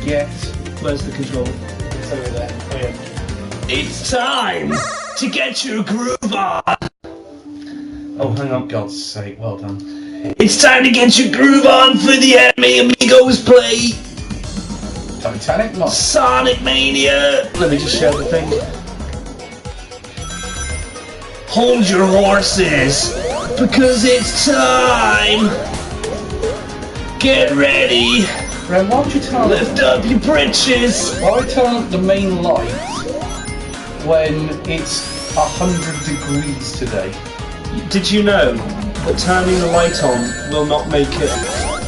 get. Where's the controller? It's over there. Oh yeah. It's time to get your groove on! Oh, hang on. God's sake, well done. It's time to get your groove on for the Enemy Amigos play! Titanic? Not Sonic Mania! Let me just share the thing. Hold your horses, because it's time! Get ready! Ren, why would you turn Lift up your britches! Why would you turn up the main light when it's 100 degrees today? Did you know that turning the light on will not make it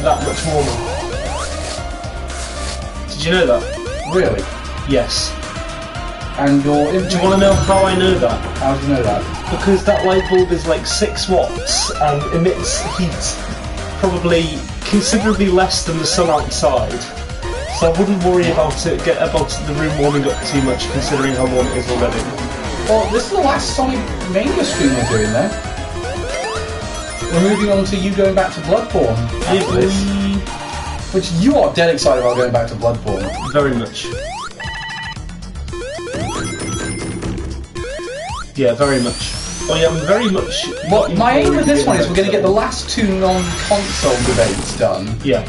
that much warmer? Did you know that? Really? Yes. And your... Do you want to know how I know that? How do you know that? Because that light bulb is like 6 watts and emits heat probably considerably less than the sun outside. So I wouldn't worry about the room warming up too much, considering how warm it is already. Well, this is the last Sonic Mania stream we're doing now. We're moving on to you going back to Bloodborne after this. Which you are dead excited about going back to Bloodborne. Very much. Yeah, very much. Oh yeah, I'm very much... Well, my aim with this one is we're going to get the last 2 non-console debates done. Yeah.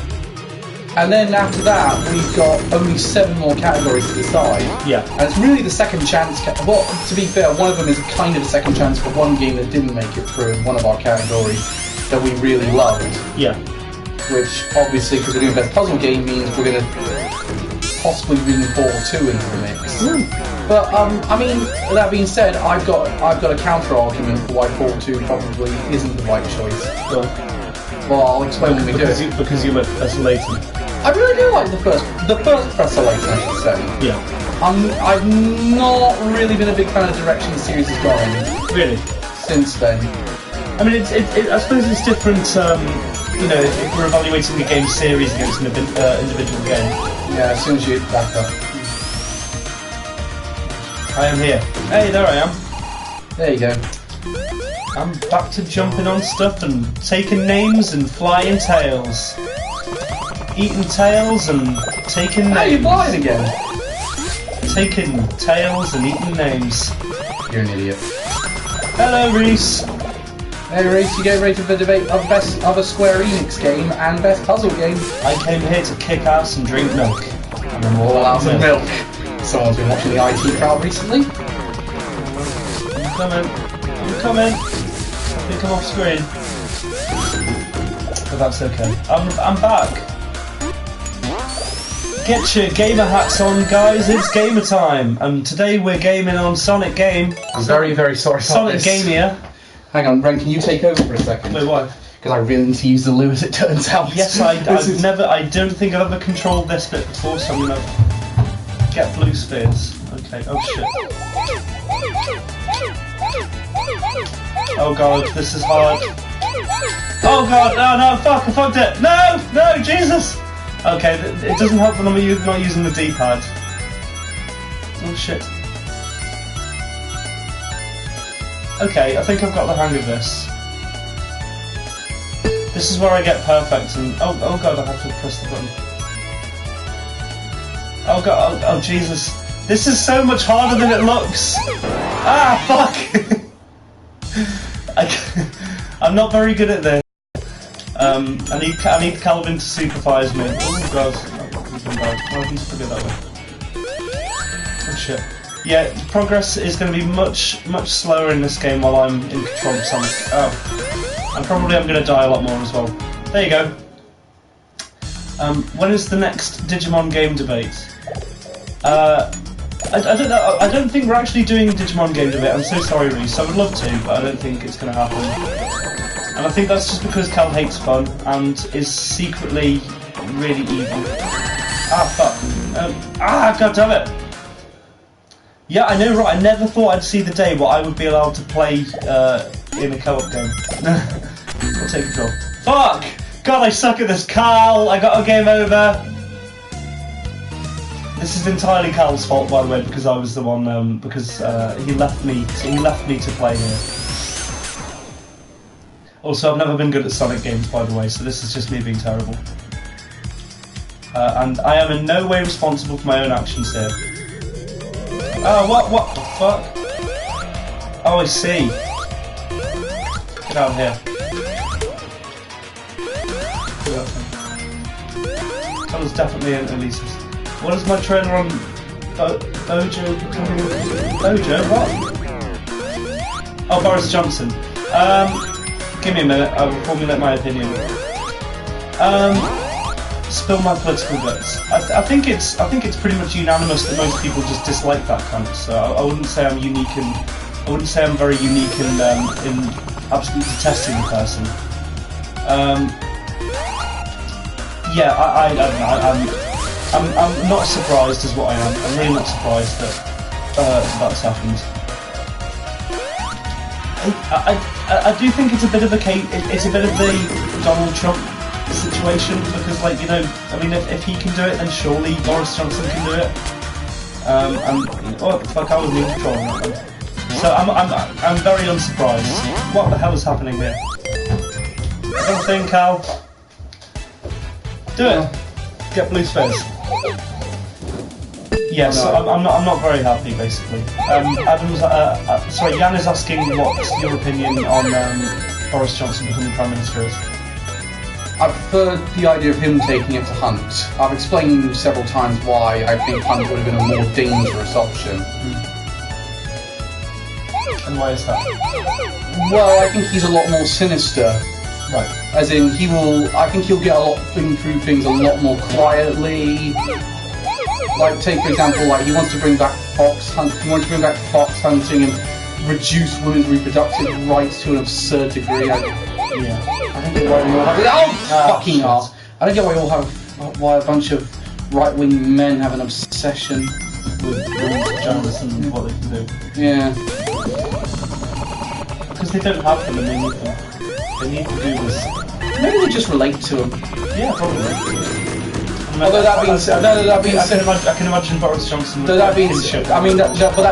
And then after that, we've got only 7 more categories to decide. Yeah. And it's really the second chance... Well, to be fair, one of them is kind of a second chance for one game that didn't make it through in one of our categories that we really loved. Yeah. Which, obviously, because we're doing best puzzle game, means we're going to possibly bring Portal 2 into the mix. But, I mean, that being said, I've got a counter-argument for why Portal 2 probably isn't the right choice. Well, I'll explain when we do it. Because you like Professor Layton. I really do like the first Professor Layton, I should say. Yeah. I've not really been a big fan of the direction the series has gone. Really? Since then. I mean, I suppose it's different, you know, if we're evaluating a game series against an individual game. Yeah, as soon as you back up. I am here. Hey, there I am. There you go. I'm back to jumping on stuff and taking names and flying tails. Eating tails and taking names. Hey, you're flying again. Taking tails and eating names. You're an idiot. Hello, Reese. Hey, Reese, you get ready for the debate of best of a Square Enix game and best puzzle game. I came here to kick ass and drink milk. And I'm all out of milk. Someone's been watching the IT crowd recently. I'm coming. I'm coming. I think I'm off screen. But that's okay. I'm back. Get your gamer hats on, guys. It's gamer time. And today we're gaming on Sonic Game. I'm very, very sorry about Sonic this. Gamia. Hang on, Ren, can you take over for a second? Wait, why? Because I really need to use the loo as it turns out. Yes, I don't think I've ever controlled this bit before, so I'm gonna get blue spheres. Okay, oh shit. Oh god, this is hard. Oh god, no, fuck, I fucked it. No, Jesus! Okay, it doesn't help that I'm not using the D-pad. Oh shit. Okay, I think I've got the hang of this. This is where I get perfect and... Oh god, I have to press the button. Oh god, oh Jesus. This is so much harder than it looks! Ah, fuck! I'm not very good at this. I need Calvin to supervise me. Oh god. He's been bad. Oh, he's pretty good that way. Oh shit. Yeah, progress is going to be much slower in this game while I'm in control of Sonic. Oh. And probably I'm going to die a lot more as well. There you go. When is the next Digimon game debate? I don't know. I don't think we're actually doing a Digimon game debate. I'm so sorry, Reese. I would love to, but I don't think it's going to happen. And I think that's just because Cal hates fun and is secretly really evil. Ah, fuck. God damn it. Yeah, I know, right? I never thought I'd see the day where I would be allowed to play in a co-op game. I'll take control. Fuck! God, I suck at this. Carl, I got a game over. This is entirely Carl's fault, by the way, because I was the one. Because he left me to play here. Also, I've never been good at Sonic games, by the way, so this is just me being terrible. and I am in no way responsible for my own actions here. Oh, what the fuck? Oh, I see. Get out of here. That was definitely an Elisa's. What is my trailer on Bojo? Bojo? What? Oh, Boris Johnson. Give me a minute, I will formulate my opinion. Spill my political guts. I think it's pretty much unanimous that most people just dislike that cunt. So I wouldn't say I'm unique, and I wouldn't say I'm very unique in absolutely detesting the person. Yeah, I don't know. I'm not surprised, is what I am. I'm really not surprised that that's happened. I do think it's a bit of a case. It's a bit of the Donald Trump situation, because, like, you know, I mean, if he can do it, then surely Boris Johnson can do it. And what the fuck, I wasn't even controlling that one. So I'm very unsurprised. What the hell is happening here? Don't think, Cal. Do it. Get blue space. Yes, I'm not very happy, basically. Adam's sorry, Jan is asking what your opinion on Boris Johnson becoming Prime Minister is. I prefer the idea of him taking it to Hunt. I've explained several times why I think Hunt would have been a more dangerous option. And why is that? Well, I think he's a lot more sinister. Right. As in, I think he'll get through things a lot more quietly. Like, take for example, like, he wants to bring back fox hunting and reduce women's reproductive rights to an absurd degree. I don't get why we all have I don't get why a bunch of right-wing men have an obsession with women's vaginas and what they can do. Yeah. Because they don't have them and they need them. They need to do this. Maybe they just relate to them. Yeah, probably. Although that being said, I can imagine Boris Johnson. But that's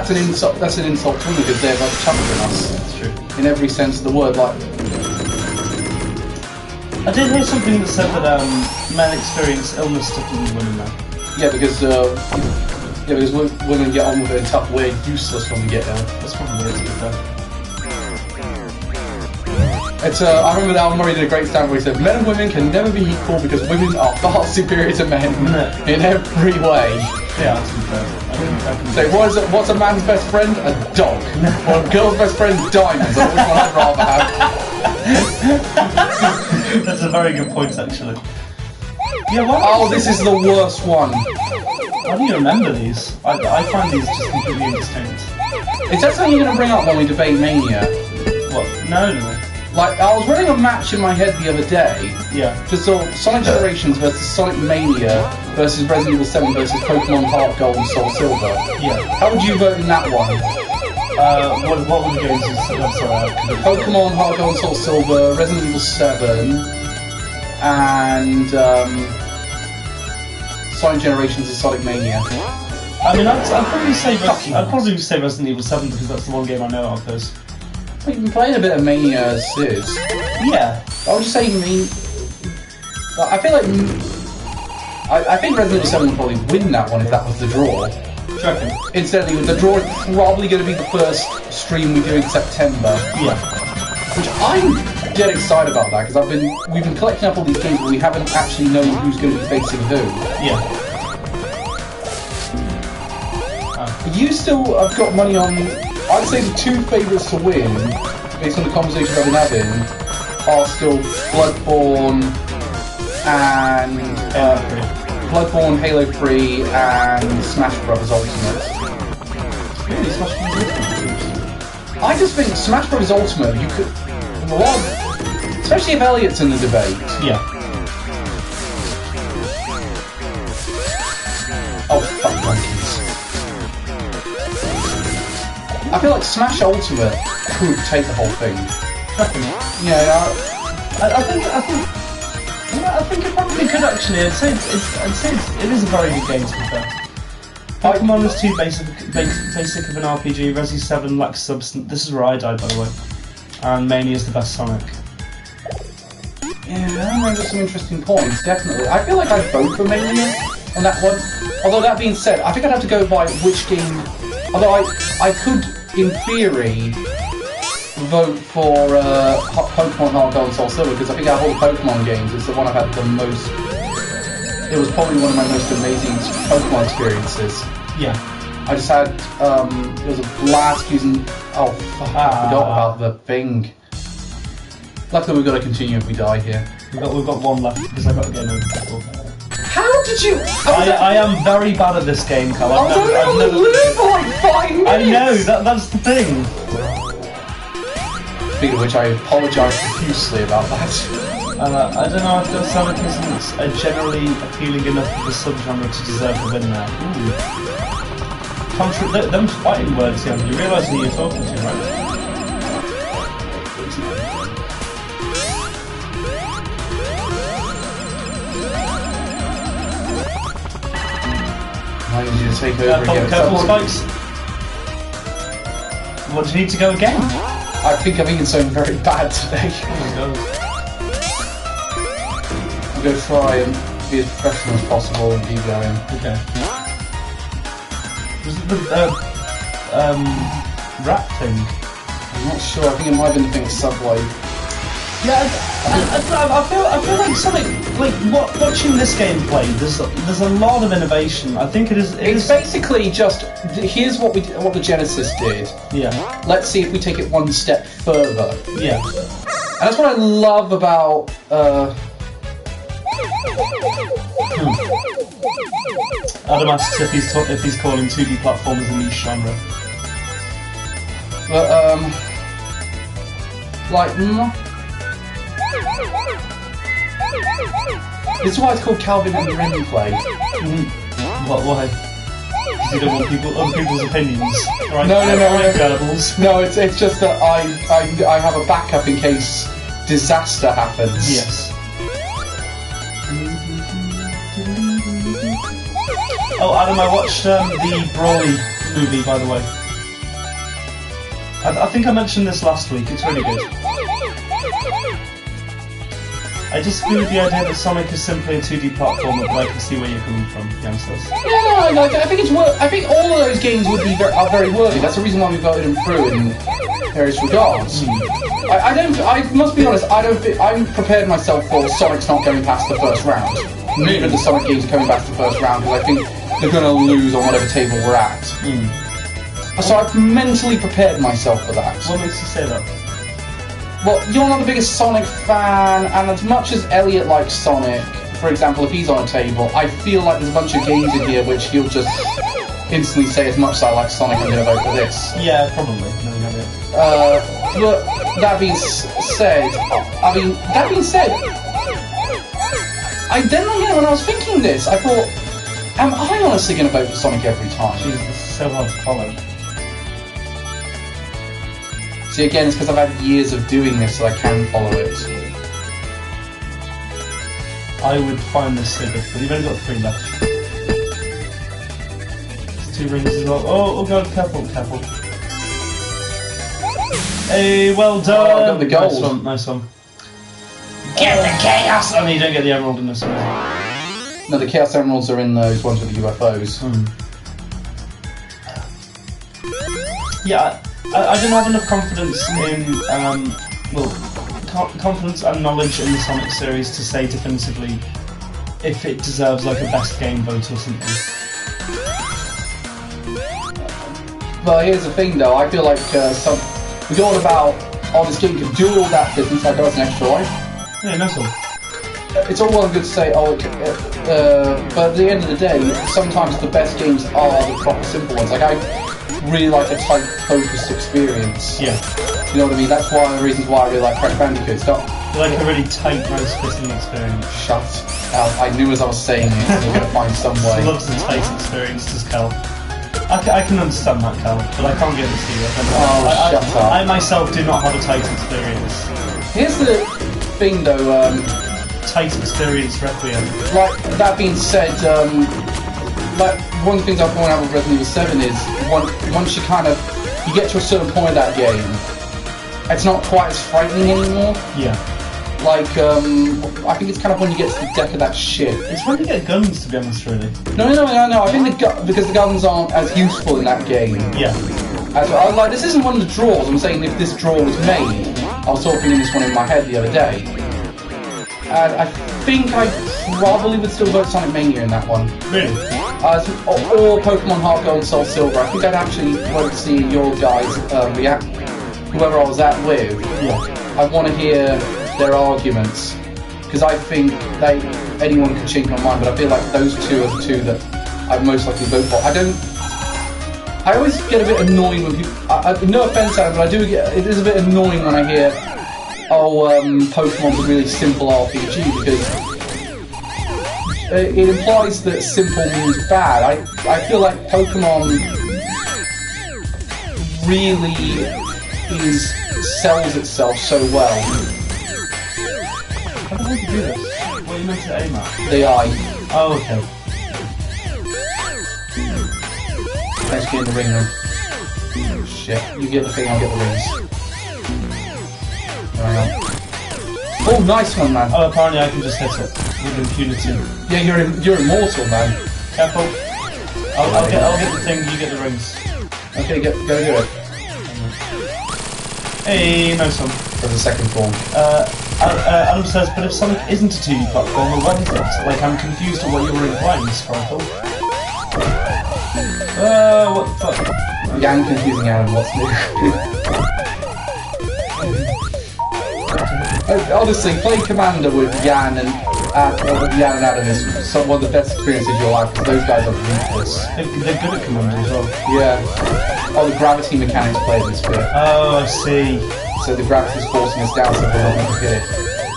an insult. That's an insult to them because they're much tougher than us. That's true. In every sense of the word. Like, I did hear something that said that men experience illness differently than women now. Yeah, because women get on with it in tough, we're useless when we get ill. That's probably it, to be fair. I remember that Alan Murray did a great stand where he said, men and women can never be equal because women are far superior to men in every way. Yeah, that's fair. So what's a man's best friend? A dog. Or a girl's best friend? Diamonds. Which one I'd rather have. That's a very good point, actually. Yeah, this is the worst one. Why do you remember these? I find these just completely indistinct. Is that something you're going to bring up when we debate Mania? What? No. Like, I was running a match in my head the other day. Yeah. Just saw Sonic Generations versus Sonic Mania versus Resident Evil 7 versus Pokemon Heart Gold and Soul Silver. Yeah. How would you vote in that one? What were the games? Pokemon Heart Gold and Soul Silver, Resident Evil 7, and Sonic Generations and Sonic Mania. I mean, I'd probably say Resident Evil 7 because that's the one game I know of those. You've been playing a bit of Mania as is. Yeah. I would just say I feel like I think Resident Evil 7 would probably win that one if that was the draw. Tracking. Incidentally, the draw is probably going to be the first stream we do in September. Yeah. Which I'm dead excited about that because we've been collecting up all these games but we haven't actually known who's going to be facing who. Yeah. You still have got money on. I'd say the two favourites to win, based on the conversation I've been having, are still Bloodborne and Halo 3 and Smash Bros. Ultimate. Really, Smash Bros. I just think Smash Bros. Ultimate, you could, especially if Elliot's in the debate. Yeah. Oh, fuck monkeys. I feel like Smash Ultimate could take the whole thing. Yeah, I think it probably could actually. I'd say it is a very good game to be fair. Pokemon is too basic of an RPG. Resi 7 lacks substance. This is where I died, by the way. And Mania is the best Sonic. Yeah, those are some interesting points, definitely. I feel like I'd vote for Mania on that one. Although that being said, I think I'd have to go by which game... Although I could, in theory, vote for Pokemon Heart Gold and Soul Silver, because I think out of all the Pokemon games, it's the one I've had the most... It was probably one of my most amazing Pokemon experiences. Yeah. I just had... it was a blast using... Oh, fuck, I forgot about the thing. Luckily we've got to continue if we die here. We've got one left, because I've got to get over. How did you... I am very bad at this game, Carl. I was only able to live for like 5 minutes! I know, that's the thing. Speaking of which, I apologise profusely about that. I don't know if Sonic isn't generally appealing enough of a subgenre to deserve the win there. Them fighting words, you realise who you're talking to, right? I need you to take over again. Careful, spikes. What, do you need to go again? I think I've eaten something very bad today. Oh my god. I'm going to try and be as professional as possible and keep going. Okay. Was it the rat thing? I'm not sure, I think it might have been the thing at Subway. Yeah, I feel like Sonic, like watching this gameplay, there's a lot of innovation. I think it's basically just here's what the Genesis did. Yeah. Let's see if we take it one step further. Yeah. And that's what I love about. Adam asks if he's calling 2D platformers a niche genre. But like. This is why it's called Calvin and the Ren play. What? Why? Because you don't want other people's opinions. Right? No. No, it's just that I have a backup in case disaster happens. Yes. Oh, Adam, I watched the Broly movie, by the way. I think I mentioned this last week. It's really good. I disagree with the idea that Sonic is simply a 2D platformer, but I can see where you're coming from, Jan says. Yeah, no, I think it's I think all of those games are very worthy. That's the reason why we voted them through in various regards. I must be honest. I'm prepared myself for Sonic's not going past the first round. Neither of the Sonic games are coming past the first round because I think they're going to lose on whatever table we're at. So I've mentally prepared myself for that. What makes you say that? Well, you're not the biggest Sonic fan, and as much as Elliot likes Sonic, for example, if he's on a table, I feel like there's a bunch of games in here which he'll just instantly say, as much as I like Sonic, I'm going to vote for this. Yeah, probably. But that being said, then again, when I was thinking this, I thought, am I honestly going to vote for Sonic every time? Jeez, this is so hard to follow. See, again, it's because I've had years of doing this so I can follow it. I would find this so difficult. You've only got 3 left. There's 2 rings as well. Oh god, careful. Hey, well done! Oh, I got the gold. Nice one. Get the chaos! Oh no, you don't get the emerald in this one. No, the Chaos Emeralds are in those ones with the UFOs. Yeah, I don't have enough confidence in, confidence and knowledge in the Sonic series to say definitively if it deserves like a best game vote or something. But here's the thing though, I feel like we go on about, oh, this game can do all that business, like that's an extra life. Yeah, nice one. It's all well and good to say, oh, but at the end of the day, sometimes the best games are the proper simple ones. Like, I really like a tight, focused experience. Yeah. You know what I mean? That's one of the reasons why I really like Crash Bandicoot. It's not like a really tight, mouse-fitting experience. Shut up. I knew as I was saying it, we were going to find some way. He loves the tight experience, does Cal. I can understand that, Cal, but I can't give it to you. Shut up. I myself do not have a tight experience. Here's the thing, though. Tight experience Requiem. Like, that being said, like, one of the things I point out with Resident Evil 7 is, once you get to a certain point of that game, it's not quite as frightening anymore. Yeah. Like, I think it's kind of when you get to the deck of that ship. It's when you get guns, to be honest, really. No. I think because the guns aren't as useful in that game. Yeah. As well. Like, this isn't one of the draws. I'm saying if this draw was made, I was talking in this one in my head the other day. And I think I probably would still vote Sonic Mania in that one. Really? Or Pokemon Heart Gold, Soul Silver. I think I'd actually want to see your guys react. Whoever I was at with. Yeah. I want to hear their arguments, because I think anyone can change my mind, but I feel like those two are the two that I'd most likely vote for. I always get a bit annoyed when people, no offense Adam, but it is a bit annoying when I hear, Pokemon's a really simple RPG, because it implies that simple means bad. I feel like Pokemon really sells itself so well. How the hell do you do this? What are you meant to aim at? The eye. Oh, okay. Let's get in the ring room. Oh, shit. You get the thing, I'll get the rings. Hang on. Oh, nice one, man. Oh, apparently I can just hit it with impunity. Yeah, you're immortal, man. Careful. I'll get the thing, you get the rings. Okay, go do it. Hey, no son. For the second form. Adam says, but if Sonic isn't a 2D platformer, what is it? Like, I'm confused at what you were implying, Sparkle. What the fuck? Yeah, I'm confusing Adam, what's new? Honestly, playing Commander with Yan and Adam is one of the best experiences you'll have, because those guys are ruthless. They're good at Commander as well. Yeah. Oh, the gravity mechanics play this bit. Oh, I see. So the gravity's forcing us down so we're not going to hit it.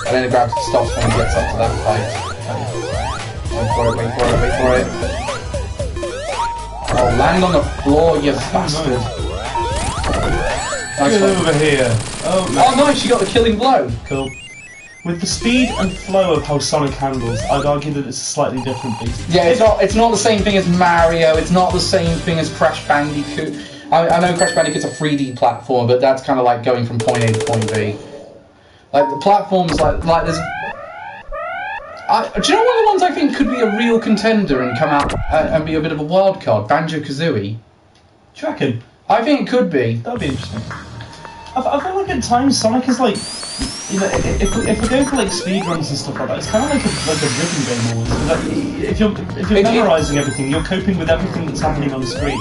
And then the gravity stops when it gets up to that height. Wait for it. Oh, land on the floor, you bastard. Nice Get over here. Oh, nice, you got the killing blow. Cool. With the speed and flow of how Sonic handles, I'd argue that it's a slightly different beast. Yeah, it's not the same thing as Mario, it's not the same thing as Crash Bandicoot. I know Crash Bandicoot's a 3D platform, but that's kind of like going from point A to point B. Like, the platforms, like there's... do you know one of the ones I think could be a real contender and come out and be a bit of a wild card? Banjo-Kazooie. Do you reckon? I think it could be. That'd be interesting. I feel like at times Sonic is like, you know, if we're going for like speed runs and stuff like that, it's kind of like a rhythm game almost. Like, if you're memorising everything, you're coping with everything that's happening on the screen.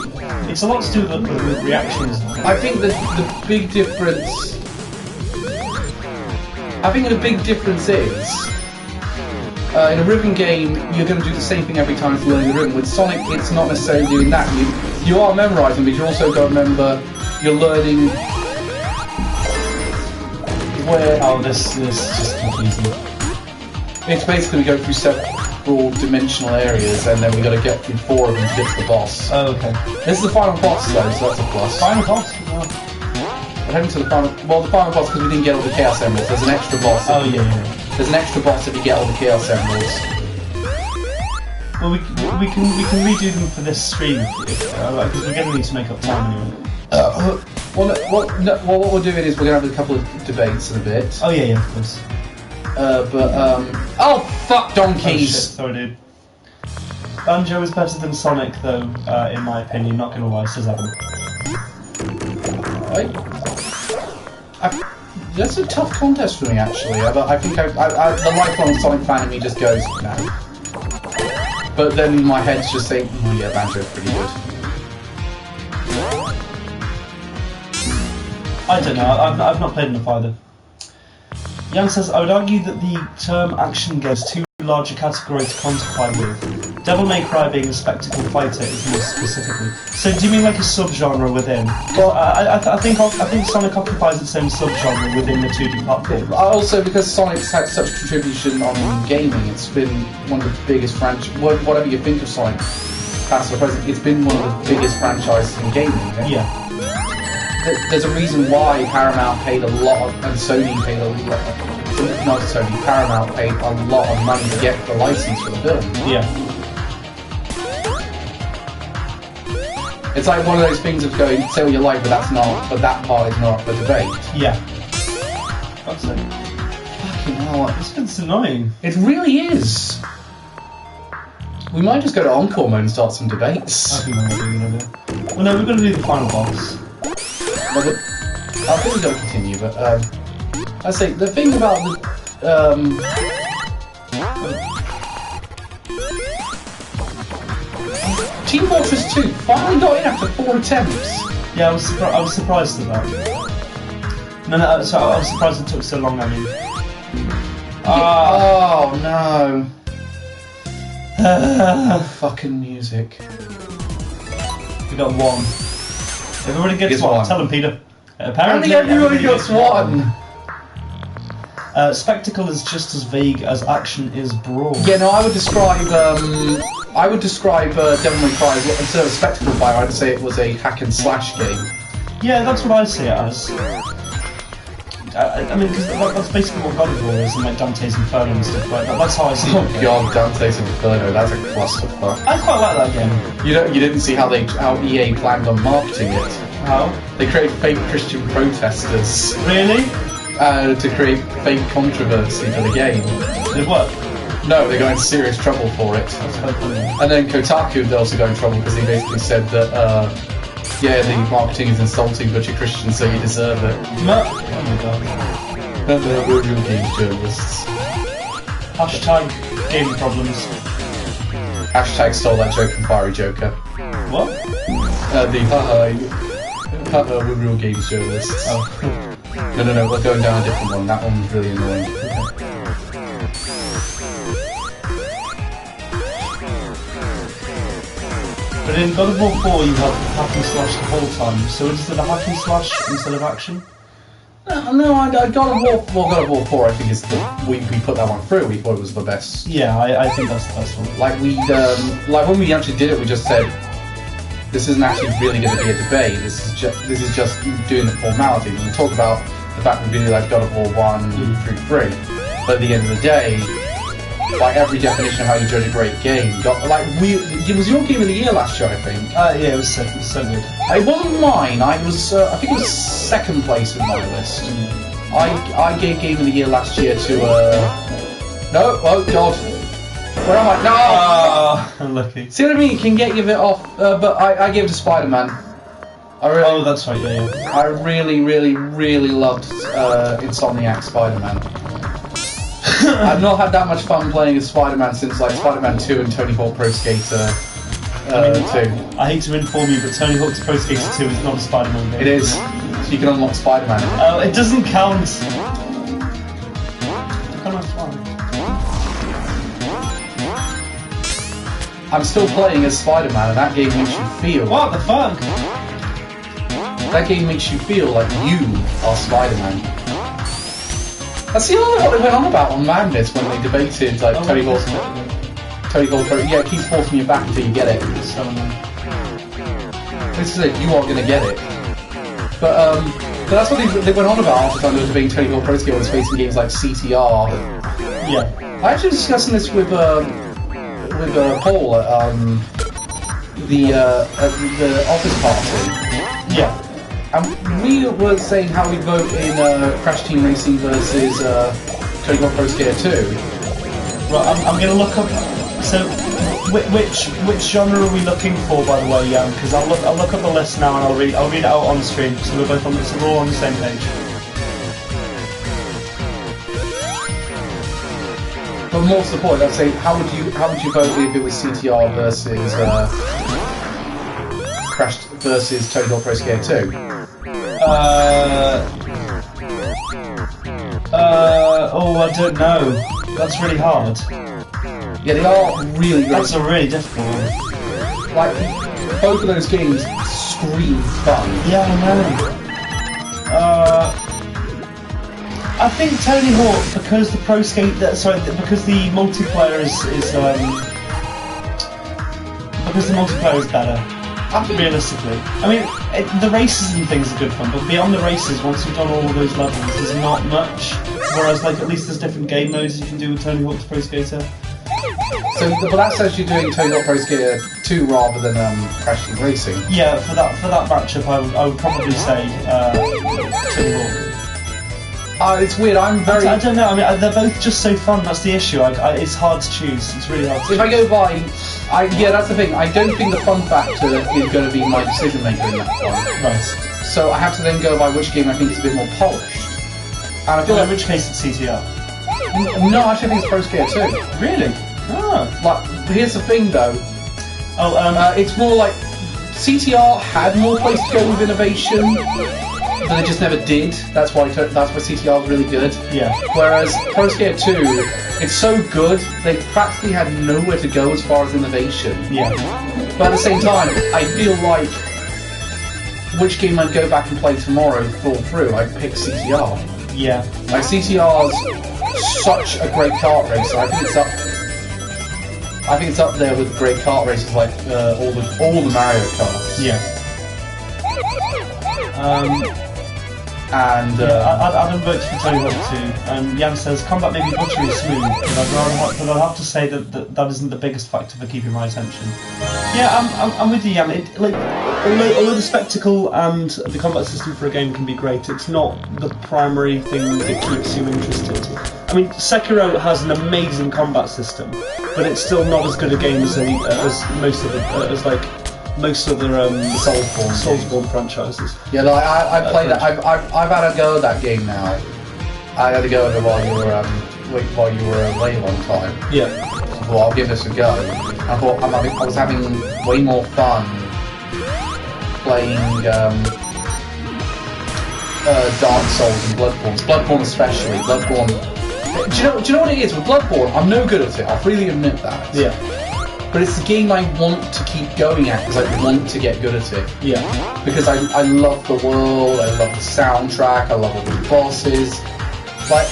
It's a lot to do with reactions. I think the big difference. I think the big difference is in a rhythm game you're going to do the same thing every time you're learning the rhythm. With Sonic, it's not necessarily doing that. You are memorising, but you also got to remember you're learning. This is just confusing. It's basically we go through several dimensional areas and then we got to get through 4 of them to get to the boss. Oh, okay. This is the final boss though, so that's a plus. Final boss? We're heading to the final... Well, the final boss because we didn't get all the Chaos Emeralds. There's an extra boss. Oh, yeah. There's an extra boss if you get all the Chaos Emeralds. Well, we can redo them for this stream, because we're going to need to make up time anyway. What we're doing is we're going to have a couple of debates in a bit. Oh yeah, of course. Oh, fuck donkeys! Oh, shit. Sorry, dude. Banjo is better than Sonic, though, in my opinion, not gonna lie, says Adam. That's a tough contest for me, actually. I think the lifelong Sonic fan in me just goes, no. But then my head's just saying, oh yeah, Banjo's pretty good. I don't know, I've not played enough either. Jan says, I would argue that the term action game is too large a category to quantify with. Devil May Cry being a spectacle fighter is more specifically. So do you mean like a subgenre within? Well, I think Sonic occupies its own subgenre within the 2D platform. Also because Sonic's had such contribution on gaming, it's been one of the biggest whatever you think of Sonic, past or present, it's been one of the biggest franchises in gaming. Yeah. There's a reason why Paramount paid a lot, and Sony paid a lot. Not Sony, Paramount paid a lot of money to get the license for the film. Yeah. It's like one of those things of going, say what you like, but that part is not a debate. Yeah. That's it. Fucking hell. It's annoying. It really is. We might just go to Encore mode and start some debates. I think that would be a good idea. Well, no, we're going to do the final boss. Well, I think we're going to continue, but I say the thing about the Team Fortress 2 finally got in after 4 attempts. Yeah, I was surprised at that. No, so I was surprised it took so long. I mean, oh no! Fucking music. We got one. Everybody gets one. Tell them, Peter. Apparently everybody gets one. Spectacle is just as vague as action is broad. Yeah, no, I would describe Devil May Cry instead of a spectacle fire. I'd say it was a hack and slash game. Yeah, that's what I see it as. I mean, because that's basically what God of War is, and like Dante's Inferno and stuff like that. That's how I see it. Oh god, Dante's Inferno, that's a clusterfuck. I quite like that game. You didn't see how EA planned on marketing it. How? They created fake Christian protesters. Really? To create fake controversy for the game. Did it work? No, they got into serious trouble for it. That's quite funny. And then Kotaku also got in trouble because he basically said that, yeah, the marketing is insulting, but you're Christian, so you deserve it. No. Oh my god. And they're real games journalists. Hashtag gaming problems. Hashtag stole that joke from Fiery Joker. What? We're real games journalists. Oh. No, we're going down a different one. That one was really annoying. But in God of War 4 you had hack and slash the whole time, so instead of hack and slash instead of action? No, God of War 4 I think is we put that one through, we thought it was the best. Yeah, I think that's the best one. Like when we actually did it, we just said, this isn't actually really going to be a debate, this is just doing the formality. We talk about the fact we really like God of War 1 through 3, but at the end of the day, like every definition of how you judge a great game, it was your game of the year last year, I think. Yeah, it was so good. It wasn't mine. I think it was second place in my list. I gave game of the year last year to no, oh god, where am I? No. Unlucky. See what I mean? It can get you a bit off. But I gave it to Spider-Man. Oh, that's right. Yeah. I really loved Insomniac Spider-Man. I've not had that much fun playing as Spider-Man since like Spider-Man 2 and Tony Hawk Pro Skater 2. I hate to inform you, but Tony Hawk's Pro Skater 2 is not a Spider-Man game. It is. So you can unlock Spider-Man. Oh, it doesn't count. How much fun? I'm still playing as Spider-Man, and that game makes you feel. What the fuck? That game makes you feel like you are Spider-Man. That's the other what they went on about on Madness when they debated like Tony Hawk's. Yeah, it keeps forcing you back until you get it. This is it. You are going to get it. But that's what they went on about after time they were debating Tony Hawk Pro Skater and facing games like CTR. Yeah. I actually was discussing this with Paul at the office party. Yeah. And we were saying how we vote in Crash Team Racing versus Tony Hawk Pro Skater 2. Right, I'm going to look up. So, which genre are we looking for, by the way, Jan? Because I'll look up the list now and I'll read it out on the screen, so we're both so we're all on the same page. But more to the point, I'd say, how would you vote if it was CTR versus Crash versus Tony Hawk Pro Skater 2? Oh, I don't know. That's really hard. Yeah, they are really. That's a really difficult one. Like, both of those games scream fun. Yeah, I know. I think Tony Hawk, because the because the multiplayer is better. Realistically, I mean, the races and things are good fun, but beyond the races, once you've done all of those levels, there's not much. Whereas, like, at least there's different game modes you can do with Tony Hawk's Pro Skater. So, but that says you're doing Tony Hawk Pro Skater 2 rather than Crash Team Racing. Yeah, for that matchup, I would probably say Tony Hawk. It's weird. I'm very. I don't know. I mean, they're both just so fun. That's the issue. It's hard to choose. It's really hard to choose. If I go by, yeah, that's the thing. I don't think the fun factor is going to be my decision maker in that one. Right. So I have to then go by which game I think is a bit more polished. And I feel in which case it's CTR. No, actually, I think it's Pro Skater 2. Really? Oh. Like, here's the thing, though. Oh, it's more like CTR had more place to go with innovation, but they just never did. That's why CTR is really good. Yeah. Whereas Pro Skater 2, it's so good they practically had nowhere to go as far as innovation. Yeah. But at the same time, I feel like which game I'd go back and play tomorrow full through, I'd pick CTR. Yeah. Like CTR's such a great kart racer. I think it's up there with great kart races like all the Mario Karts. Yeah. Adam votes for Tony Hawk 2. Jan says combat may be buttery smooth, but I'd have to say that isn't the biggest factor for keeping my attention. Yeah, I'm with you, Jan. Although the spectacle and the combat system for a game can be great, it's not the primary thing that keeps you interested. I mean, Sekiro has an amazing combat system, but it's still not as good a game as most of the Soulsborne franchises. Yeah, like I played that. I've had a go at that game now. I had a go at it while you were away one time. Yeah. I thought I'll give this a go. I thought I was having way more fun playing Dark Souls and Bloodborne. Bloodborne especially. Bloodborne. Do you know what it is with Bloodborne? I'm no good at it. I'll freely admit that. Yeah. But it's the game I want to keep going at because I want to get good at it. Yeah. Because I love the world, I love the soundtrack, I love all the bosses. Like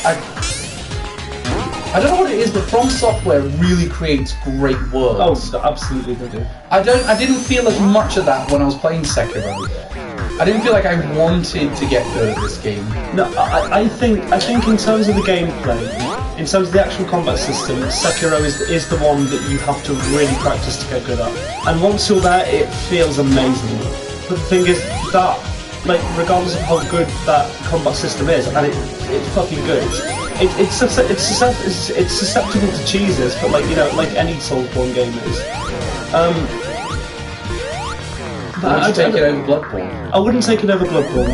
I don't know what it is, but From Software really creates great worlds. Oh, absolutely they do. I didn't feel as much of that when I was playing Sekiro. I didn't feel like I wanted to get good at this game. No, I think in terms of the gameplay, in terms of the actual combat system, Sekiro is the one that you have to really practice to get good at. And once you're there, it feels amazing. But the thing is that, like, regardless of how good that combat system is, and it's fucking good. It's susceptible to cheeses, but like any Soulsborne game is. Would you take it over Bloodborne? I wouldn't take it over Bloodborne.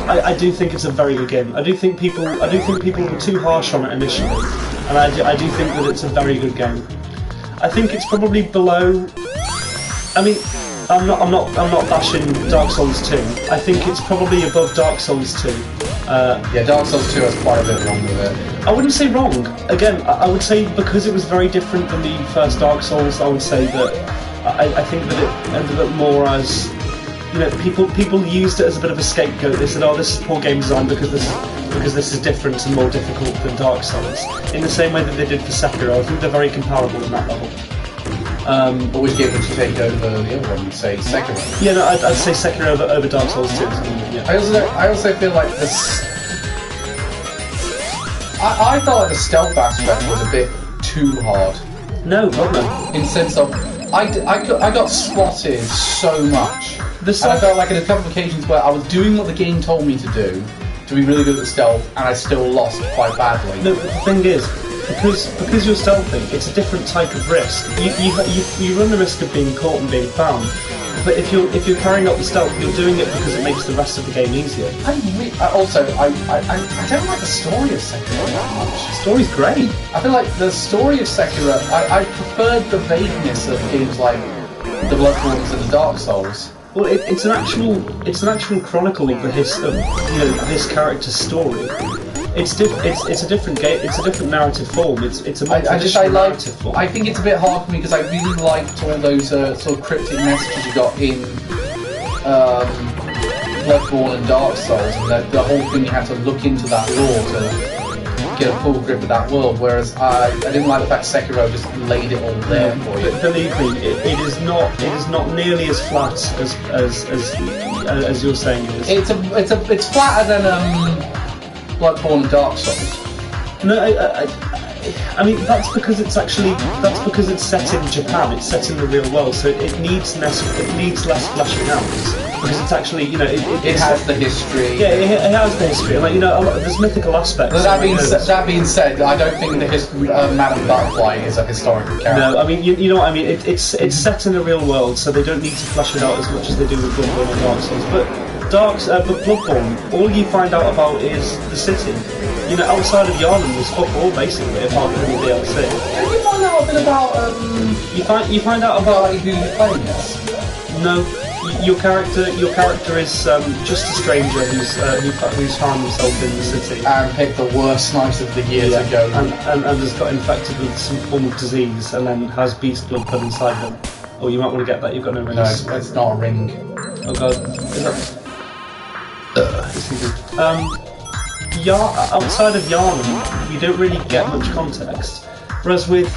No, I do think it's a very good game. I do think people were too harsh on it initially, and I do think that it's a very good game. I think it's probably below. I mean, I'm not bashing Dark Souls 2. I think it's probably above Dark Souls 2. Yeah, Dark Souls 2 has quite a bit wrong with it. I wouldn't say wrong. Again, I would say because it was very different than the first Dark Souls, I would say that I think that it ended up more as, you know, people used it as a bit of a scapegoat. They said, "Oh, this is poor game design because this is different and more difficult than Dark Souls." In the same way that they did for Sekiro, I think they're very comparable in that level. But which game would you take over the other one? You'd say Sekiro? Yeah, no, I'd say Sekiro over Dark Souls 2. Yeah. I also feel like this. I felt like the stealth aspect was a bit too hard. No, problem. In the sense of, I got spotted so much. And I felt like in a couple of occasions where I was doing what the game told me to do, to be really good at stealth, and I still lost quite badly. No, but the thing is, because you're stealthing, it's a different type of risk. You run the risk of being caught and being found. But if you're carrying out the stealth, you're doing it because it makes the rest of the game easier. I don't like the story of Sekiro that much. The story's great. I feel like the story of Sekiro, I preferred the vagueness of games like the Bloodborne and the Dark Souls. Well, it's an actual chronicle of this character's story. It's a different game. It's a different narrative form. It's a more traditional narrative form. I think it's a bit hard for me because I really liked all those sort of cryptic messages you got in Bloodborne and Dark Souls, and the whole thing you had to look into that lore to get a full grip of that world. Whereas I didn't like the fact Sekiro just laid it all there for you. But believe me, it is not nearly as flat as you're saying it is. It's flatter than Bloodborne and Dark Souls. No, I mean, that's because it's set in Japan. It's set in the real world, so it needs less fleshing out because it's actually, you know, it has the history. Yeah, it has the history. Like, you know, there's mythical aspects. But that being said, I don't think the history Madame Butterfly is a historical character. No, I mean, you know what I mean. It's set in the real world, so they don't need to flesh it out as much as they do with Bloodborne and Dark Souls. But Bloodborne, all you find out about is the city. You know, outside of Yharnam, there's fuck all basically, apart from the DLC. Can you find out a bit about You find out about who you're playing as? No, your character is just a stranger who's found himself in the city and picked the worst night of the year to go, and has got infected with some form of disease, and then has beast blood put inside them. Oh, you might want to get that. You've got no rings. No, it's not a ring. Oh god, is that? Outside of Yharnam, you don't really get much context. Whereas with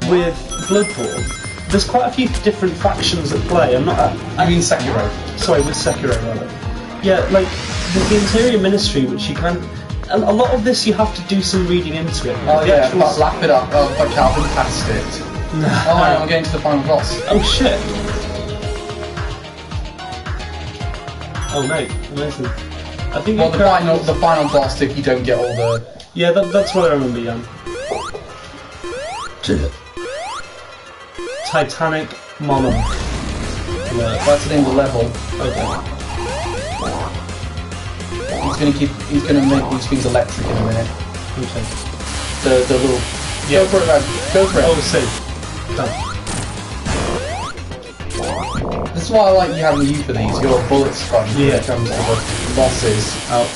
Bloodborne, there's quite a few different factions at play. I mean Sekiro. Sorry, with Sekiro, rather. Yeah, like the Interior Ministry, which you can. A lot of this you have to do some reading into it. Oh yeah, but lap it up. But Calvin passed it. I'm getting to the final boss. Oh shit! Oh mate, amazing. I think the final boss if you don't get all the... Yeah, that's what I remember, Jan. Titanic Monarch. Yeah, that's the name of the level. Okay. He's gonna make these things electric in a minute. Okay. The little... Yeah. Go for it, man. Go for it. Oh, see. Done. This is why I like you having you for these. You're a bullet sponge when it comes to the bosses. Oh.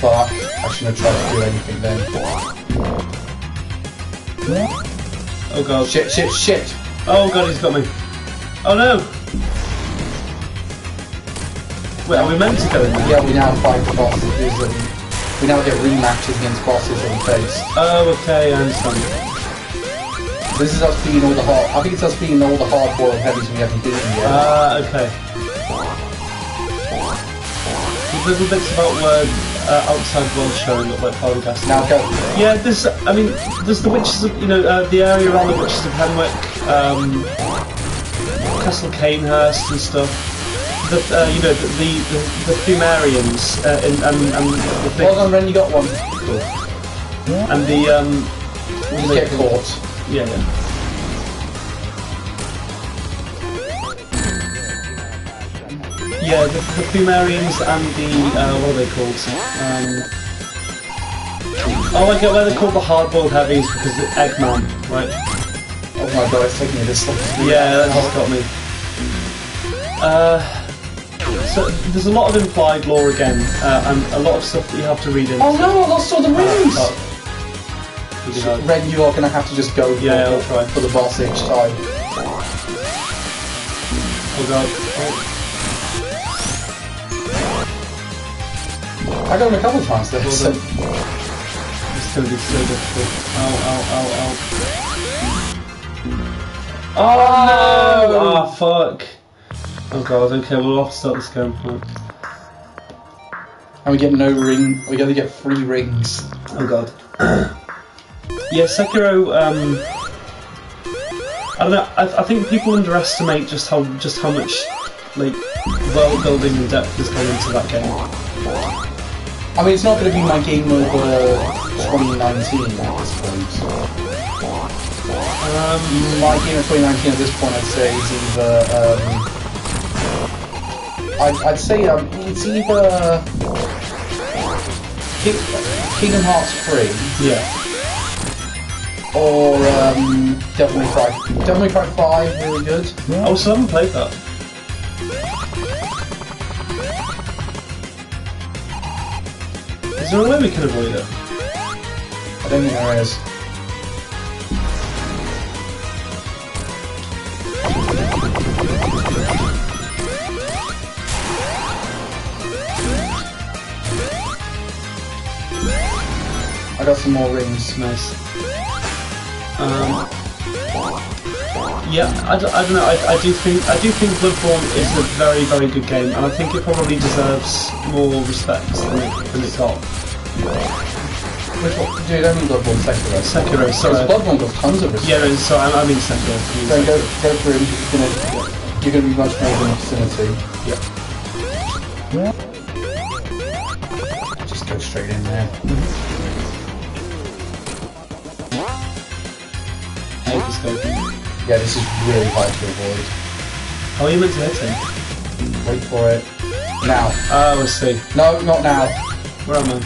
But I shouldn't have tried to do anything then. Oh god. Shit! Oh god, he's got me. Oh no! Wait, are we meant to go in there? Yeah, we now fight the bosses. We now get rematches against bosses that we face. Oh, okay, I understand. This is us beating all the hard... I think it's us beating all the hard-boiled heavies we haven't beaten yet. Okay. Little bits about where outside world showing up like Polygas. Now go. Yeah, there's the Witches of, the area around the Witches of Henwick, Castle Canehurst and stuff. The Fumarians and the thing. Well done, Ren, you got one. Cool. And the just get caught. Yeah. Yeah, the Fumarians and the what are they called? Oh, I get why they're called the hard-boiled heavies because the Eggman, right? Oh my god, it's taking me this long. Yeah, that just got me. So there's a lot of implied lore again, and a lot of stuff that you have to read into. Oh no, I lost all the rings! Ren, you are going to have to just go I'll try. For the boss each time. Oh god. I got him a couple of times there. It's going to be so difficult. Ow. Oh no! Oh fuck. Oh god, okay, we'll have to start this game. And we get no ring, we gotta get 3 rings. Oh god. Yeah, Sekiro, I don't know, I think people underestimate just how much, like, world building and depth has gone into that game. I mean, it's not going to be my game over 2019 at this point. My game of 2019 at this point, I'd say, is either, I'd say it's either Kingdom Hearts 3. Yeah. Or Devil May Cry 5, really good. Yeah. Oh, so I haven't played that. Is there a way we can avoid it? I don't think there is. I got some more rings. Nice. Yeah, I don't know. I do think Bloodborne is a very, very good game, and I think it probably deserves more respect than it got. Which one? Dude, I mean Bloodborne, Sekiro. Sekiro, sorry. Because Bloodborne got tons of respect. Yeah, no, sorry, I mean Sekiro. Then go through him. You're gonna be much more than a vicinity. Yep. Just go straight in there. Yeah, this is really hard to avoid. Oh, you meant to hit him? Wait for it. Now. Oh, I see. No, not now. Where am I?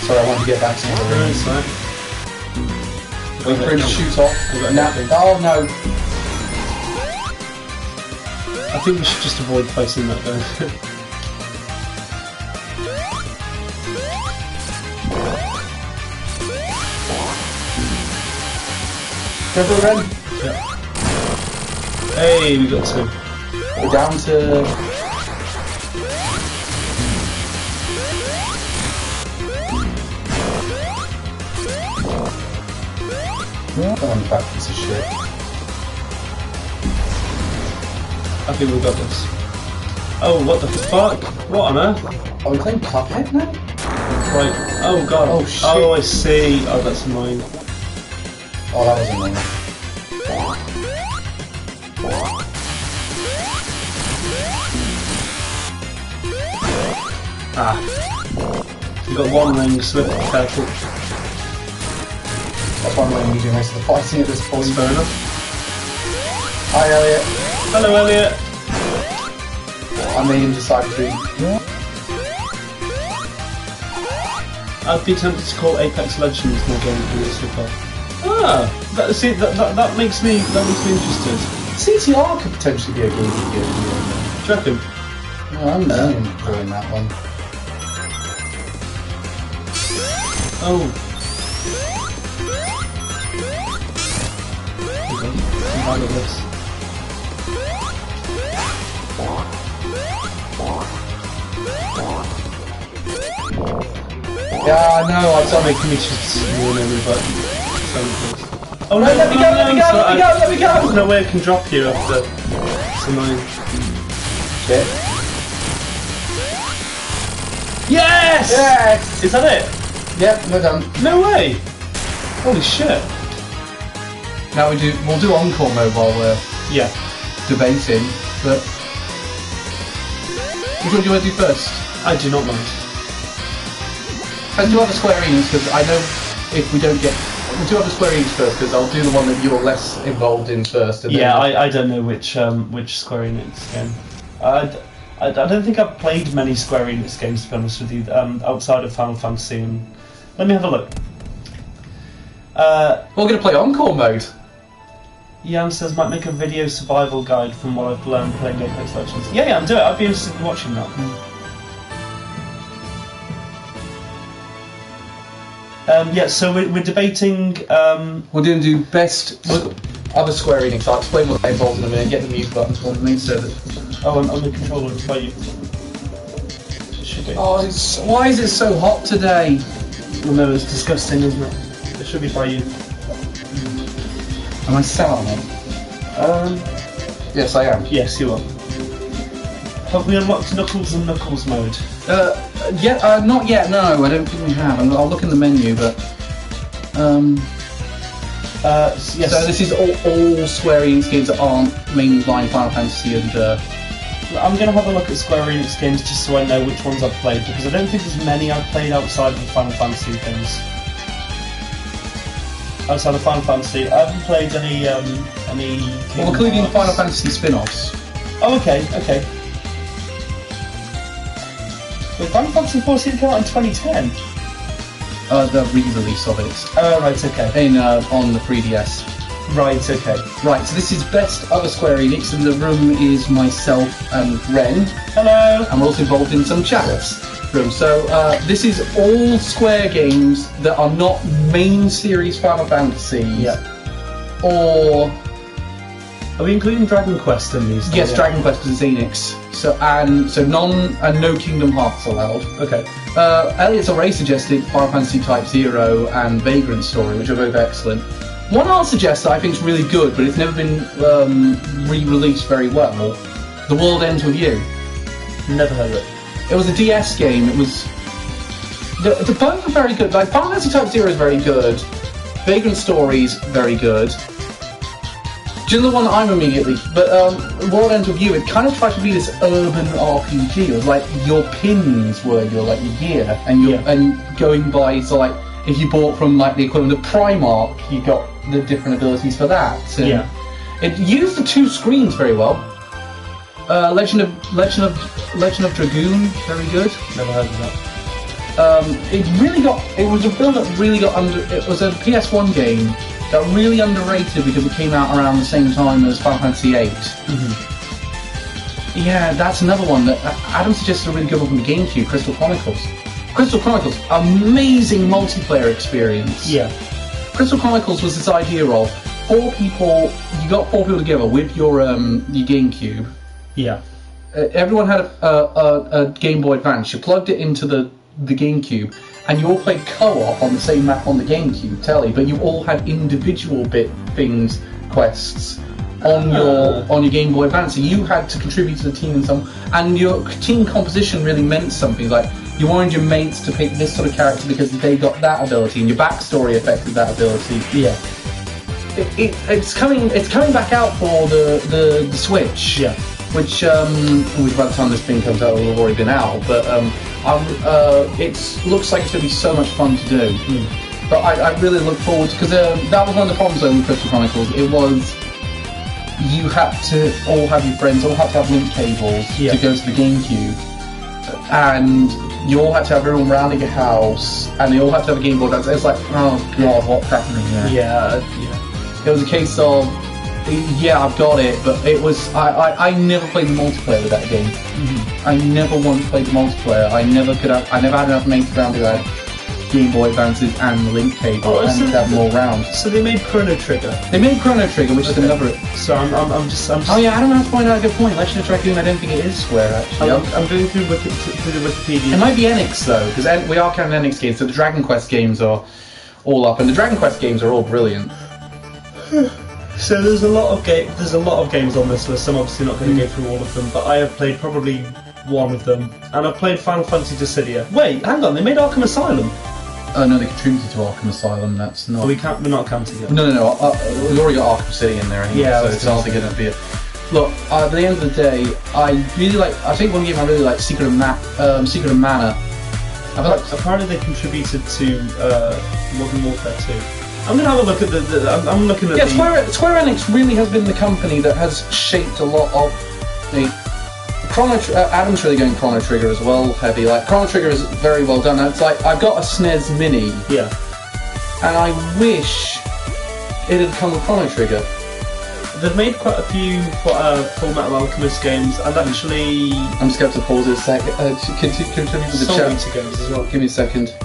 Sorry, I wanted to get back to the No, ring. it's fine. Wait for him to shoot off. Now. Oh no. I think we should just avoid placing that though. Go for a run. Yeah. Hey, we got two. We're down to... Come on, back piece of shit. I think we got this. Oh, what the fuck? What on earth? Are we playing Cuphead now? Right. Oh god. Oh shit. Oh, I see. Oh, that's annoying. Oh, that was annoying. Ah. We've got one ring, so we have to be careful. That's why I'm letting you do most of the fighting at this point. Fair enough. Hi, Elliot. Hello, Elliot. I made him decide to be... I'd be tempted to call Apex Legends my game of the year so far. Ah, that makes me interested. CTR could potentially be a game of the year. Do you reckon? No, I'm enjoying that one. Oh. Okay, I'm bad at this. Yeah, I know, I Stop making me just warn everybody. Oh no, let me go, let me go, let me go, let me go! There's no way I can drop you after. It's annoying. Shit. Yes! Yes! Is that it? Yep, we're done. No way! Holy shit. Now we'll do encore mode while we're Yeah. debating, but... Which one do you want to do first? I do not mind. Let's do other Square Enix, because I know if we don't get... We'll do other Square Enix first, because I'll do the one that you're less involved in first. And Yeah, then... I don't know which Square Enix game. I don't think I've played many Square Enix games, to be honest with you, outside of Final Fantasy. And let me have a look. We're going to play encore mode. Jan says, might make a video survival guide from what I've learned playing Apex Legends. Yeah, I'm doing it. I'd be interested in watching that. Yeah, so we're debating... We're going to do best other Square Enix. I'll explain what they're involved in a minute. Get the mute button for me so that... Oh, I'm on the controller by you. It should be. Oh, why is it so hot today? Well, no, it's disgusting, isn't it? It should be by you. Am I sat on it? Yes, I am. Yes, you are. Have we unlocked Knuckles and Knuckles mode? Not yet, no, I don't think we have. I'll look in the menu, but... Yes. So this is all Square Enix games that aren't mainline Final Fantasy and... I'm going to have a look at Square Enix games just so I know which ones I've played, because I don't think there's many I've played outside of the Final Fantasy games. Outside of Final Fantasy, I haven't played any... Well, including Final Fantasy spin-offs. Oh, okay. Wait, Final Fantasy 14 came out in 2010? The re-release of it. Oh, right, okay. On the 3DS. Right, okay. Right, so this is best other Square Enix, and the room is myself and Ren. Hello! And we're also involved in some chats room. So this is all Square games that are not main series Final Fantasy. Yeah. Or... Are we including Dragon Quest in these? Yes, yeah. Dragon Quest is Enix. So no Kingdom Hearts allowed. Okay. Elliot's already suggested Final Fantasy Type 0 and Vagrant Story, which are both excellent. One I'll suggest that I think is really good, but it's never been re-released very well. The World Ends With You. Never heard of it. It was a DS game. It was The both are very good. Like Final Fantasy Type 0 is very good. Vagrant Story's very good. Do you know the one that I'm immediately? But World Ends With You, it kind of tried to be this urban RPG. It was like your pins were your gear, and going by if you bought from the equivalent of Primark, you got the different abilities for that. And it used the 2 screens very well. Legend of Dragoon, very good. Never heard of that. It was a film that really got it was a PS1 game that really underrated because it came out around the same time as Final Fantasy VIII. Yeah, that's another one that Adam suggested a really good one from the GameCube, Crystal Chronicles. Crystal Chronicles, amazing multiplayer experience. Yeah. Crystal Chronicles was this idea of 4 people, you got 4 people together with your GameCube. Yeah. Everyone had a Game Boy Advance. You plugged it into the GameCube, and you all played co-op on the same map on the GameCube telly, but you all had individual quests on your Game Boy Advance. So you had to contribute to the team in some, and your team composition really meant something. Like you wanted your mates to pick this sort of character because they got that ability, and your backstory affected that ability. Yeah. It's coming back out for the Switch. Yeah. Which by the time this thing comes out, will have already been out. But it looks like it's going to be so much fun to do. But I really look forward to, because that was one of the problems with Crystal Chronicles. It was you had to all have your friends, all had to have link cables to go to the GameCube, and you all had to have everyone round at your house, and they all had to have a Game Boy Advance. It's like, oh god, what's happening there? Yeah. It was a case of, I've got it, but it was I never played the multiplayer with that game. I never once played the multiplayer. I never had enough mates around who had Game Boy Advances and the link cable and to have them all round. So they made Chrono Trigger. They made Chrono Trigger, which is another. So I'm just. Oh yeah, Adam has pointed out a good point. Legend of Dragoon, I don't think it is Square actually. I'm going through the Wikipedia. It might be Enix though, because we are counting Enix games. So the Dragon Quest games are all up, and the Dragon Quest games are all brilliant. So there's a lot of games on this list. I'm obviously not going to go through all of them, but I have played probably one of them, and I've played Final Fantasy Dissidia. Wait, hang on, they made Arkham Asylum. Oh no, they contributed to Arkham Asylum. That's not. We're not counting it. No. We've already got Arkham City in there anyway, so it's hardly going to be. Look, at the end of the day, I think one game I really like, Secret of Mana. Apparently they contributed to Modern Warfare 2. I'm going to have a look at I'm looking at Square Enix really has been the company that has shaped a lot of the Adam's really going Chrono Trigger as well, heavy. Like Chrono Trigger is very well done. It's like I've got a SNES Mini. Yeah. And I wish it had come with Chrono Trigger. They've made quite a few Full Metal Alchemist games, and actually I'm just going to pause it a second. Contribute to the chat. Games as well. Give me a second.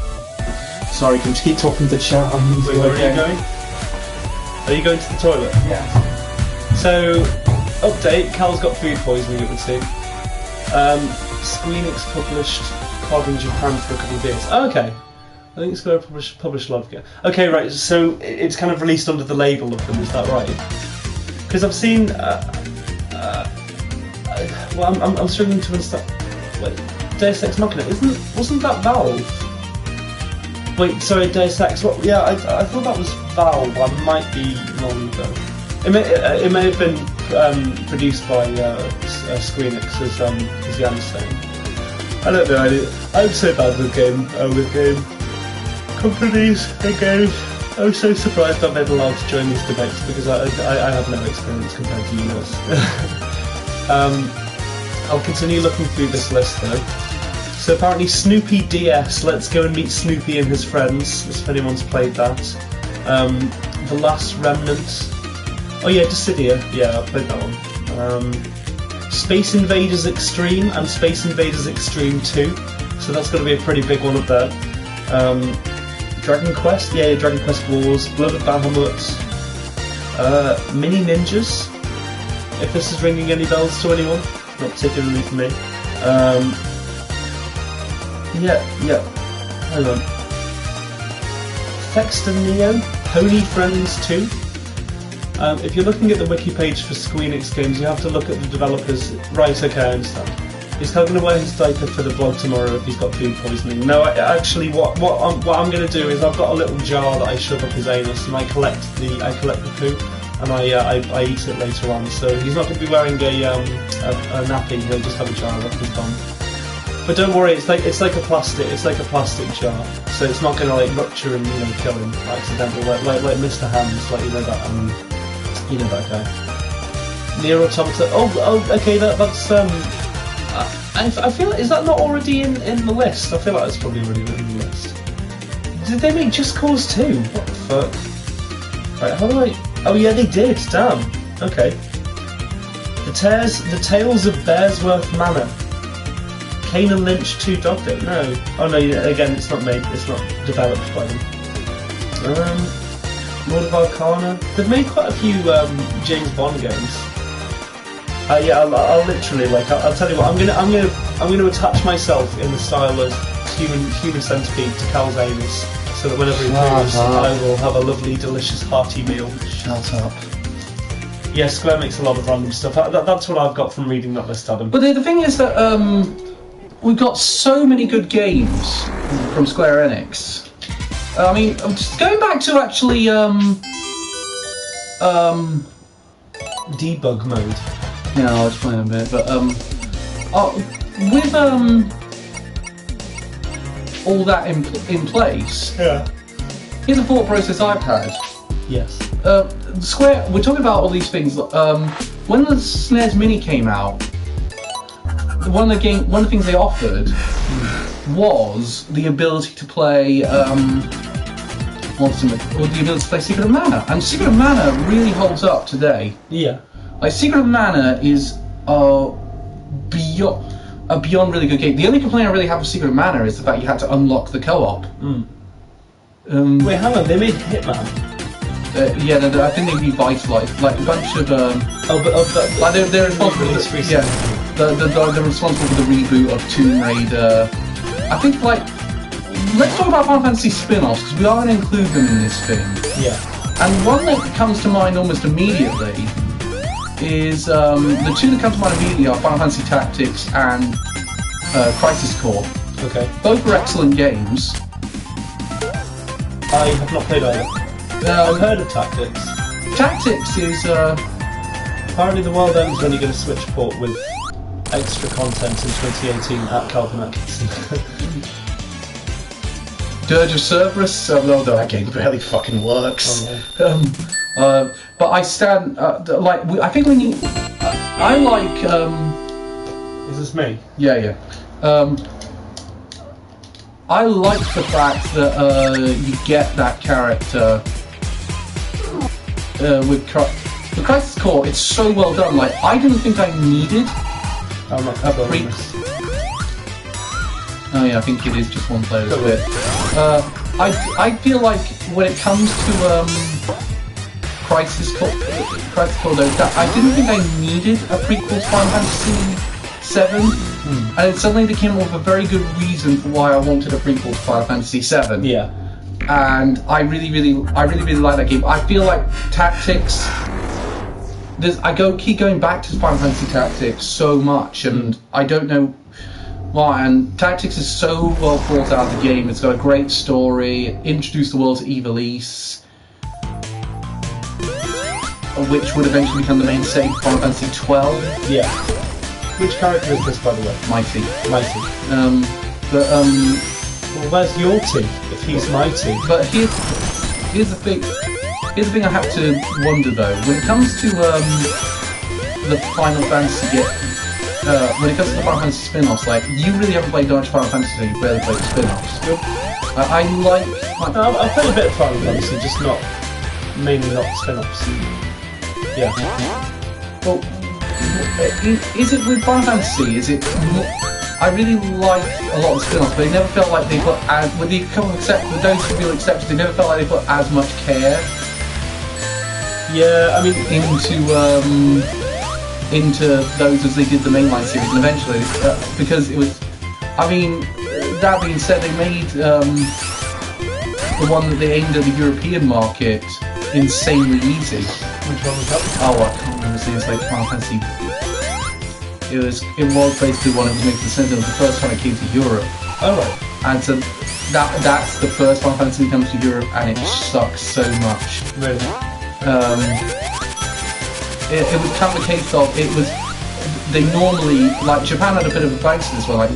Sorry, can you keep talking to the chat? Wait, where are you going? Are you going to the toilet? Yeah. So, update, Cal's got food poisoning, it would seem. Squeenix published COD in Japan for a couple of days. Oh, okay. I think it's going to publish a lot again. Okay, right, so it's kind of released under the label of them, is that right? Because I've seen... well, I'm struggling to understand... Wait, Deus Ex Machina, wasn't that Valve? Wait, sorry, Deus Ex. What? Yeah, I thought that was Valve. I might be wrong though. It may have been produced by Squeenix, as Jan's saying. I don't know. I'm so bad with game companies and games. I'm so surprised I've been allowed to join these debates because I have no experience compared to you guys. I'll continue looking through this list though. So apparently Snoopy DS, let's go and meet Snoopy and his friends, if anyone's played that. The Last Remnant. Oh yeah, Dissidia, yeah, I played that one. Space Invaders Extreme and Space Invaders Extreme 2, so that's going to be a pretty big one up there. Dragon Quest, yeah, Dragon Quest Wars, Blood of Bahamut, Mini Ninjas, if this is ringing any bells to anyone, not particularly for me. Yeah, hang on. Fexter Neo, Pony Friends 2. If you're looking at the wiki page for Squeenix games, you have to look at the developers. Right, okay, I understand. Is Hogan to wear his diaper for the vlog tomorrow if he's got food poisoning? No, actually, what I'm going to do is I've got a little jar that I shove up his anus, and I collect the poo, and I eat it later on. So he's not going to be wearing a nappy. He'll just have a jar up his bum. But don't worry, it's like a plastic jar, so it's not going to like rupture and kill him accidentally, like Mr. Hands, like that guy. Near Automata. Oh, okay, that's I feel like, is that not already in the list? I feel like it's probably already in the list. Did they make Just Cause 2? What the fuck? Right, how do I? Oh yeah, they did. Damn. Okay. The Tales of Bearsworth Manor. Kane and Lynch 2 Dog Day? No. Oh no, again, it's not made, it's not developed by them. Lord of Arcana. They've made quite a few James Bond games. Yeah, I'll literally, like, I'll tell you what, I'm gonna attach myself in the style of human centipede to Cal's anus, so that whenever he moves, I will have a lovely, delicious, hearty meal. Shut up. Yeah, Square makes a lot of random stuff. That's what I've got from reading that list, Adam. But the thing is that we've got so many good games from Square Enix. I mean, just going back to actually debug mode. Yeah, I'll explain a bit. But with all that in place, yeah. Here's a thought process I've had. Yes. Square. We're talking about all these things. When the SNES Mini came out, one of the things they offered was the ability to play the ability to play Secret of Mana, and Secret of Mana really holds up today. Yeah. Like Secret of Mana is beyond really good game. The only complaint I really have with Secret of Mana is the fact you had to unlock the co-op. Wait, hang on, they made Hitman. Yeah, I think they revitalized like a bunch of. Like they're responsible for they're responsible for the reboot of Tomb Raider. I think let's talk about Final Fantasy spin-offs because we are going to include them in this thing. Yeah. And one that comes to mind almost immediately is the two that come to mind immediately are Final Fantasy Tactics and Crisis Core. Okay. Both were excellent games. I have not played either. I've heard of Tactics. Tactics is apparently the world ends when you get a Switch port with extra content in 2018 at Calvin Atkinson. Dirge of Cerberus, no, that game barely fucking works. Oh, but I stand I think we need. I like. Is this me? Yeah. I like the fact that you get that character with Crisis Core. It's so well done. Like I didn't think I needed a prequel. Oh yeah, I think it is just one player's bit. I feel like when it comes to Crisis Core though, that I didn't think I needed a prequel to Final Fantasy VII, and it suddenly became with a very good reason for why I wanted a prequel to Final Fantasy VII. Yeah. And I really like that game. I feel like Tactics. Keep going back to Final Fantasy Tactics so much, and I don't know why. And Tactics is so well thought out of the game. It's got a great story. Introduced the world to Ivalice, which would eventually become the mainstay of Final Fantasy XII. Yeah. Which character is this, by the way? Mighty. Well, where's your team if he's mighty? But here's the thing. Here's the thing I have to wonder though. When it comes to the Final Fantasy, when it comes to the Final Fantasy spin-offs, like you really haven't played much Final Fantasy. You barely played the spin-offs. Yep. I've played a bit of Final Fantasy, just mainly not spin-offs. Yeah. Well, is it with Final Fantasy? Is it? I really like a lot of the spin-offs, but they never felt like they put with those who feel accepted, they never felt like they put as much care. Yeah, I mean into those as they did the mainline series, and eventually because it was. I mean, that being said, they made the one that they aimed at the European market insanely easy. Which one was that? Oh, I can't remember. It's like Final Fantasy It was basically one of the making sense. It was the first time it came to Europe. Oh right. And so that's the first Final Fantasy that comes to Europe, and it sucks so much. Really? It was kind of a case of they normally, like, Japan had a bit of a bounce to this one. Like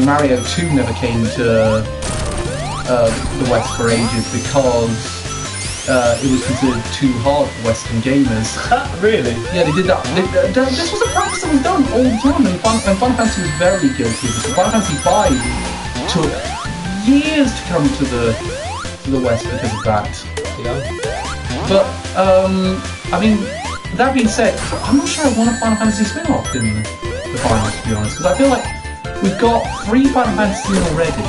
Mario 2 never came to the West for ages because it was considered too hard for Western gamers. Really? Yeah, they did that. This was a practice that was done all the time, and Final Fantasy was very guilty of this. Final Fantasy 5 took years to come to the West because of that. Yeah. But I mean, that being said, I'm not sure I want a Final Fantasy spin-off in the finals, to be honest, because I feel like we've got 3 Final Fantasies already.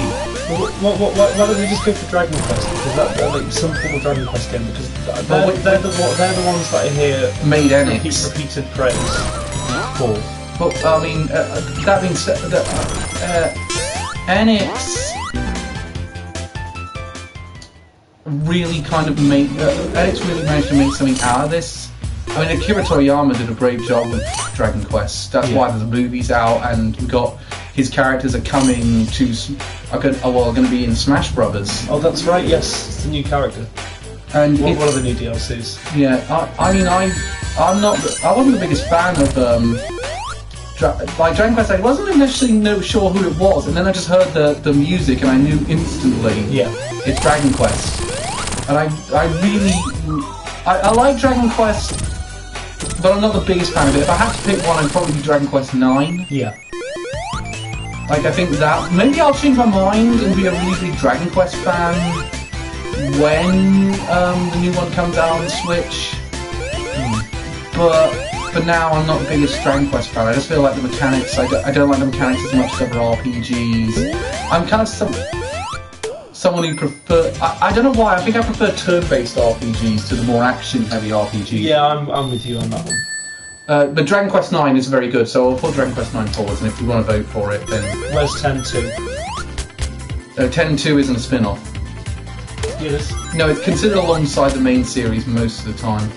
Why don't we just go for Dragon Quest? Because that like some form of Dragon Quest game, because they're the ones that I hear made Enix. repeated praise for. But I mean, that being said, Enix really kind of Enix really managed to make something out of this. I mean, Akira Toriyama did a brave job with Dragon Quest. That's why there's movies out, and we got his characters are coming to going to be in Smash Brothers. Oh, that's right. Yes, it's a new character. And what are the new DLCs? Yeah, I mean, I wasn't the biggest fan of Dragon Quest. I wasn't initially sure who it was, and then I just heard the music, and I knew instantly. Yeah, it's Dragon Quest, and I like Dragon Quest, but I'm not the biggest fan of it. If I had to pick one, I'd probably be Dragon Quest 9. Yeah. Like, I think that maybe I'll change my mind and be a really big Dragon Quest fan when the new one comes out on Switch. But for now, I'm not the biggest Dragon Quest fan. I just feel like the mechanics. I don't like the mechanics as much as other RPGs. I'm kind of someone who prefer. I don't know why. I think I prefer turn-based RPGs to the more action-heavy RPGs. Yeah, I'm with you on that one. But Dragon Quest 9 is very good, so I'll put Dragon Quest 9 forwards, and if we want to vote for it, then... Where's 10-2? 10-2 isn't a spin-off. Yes. No, it's considered alongside the main series most of the time.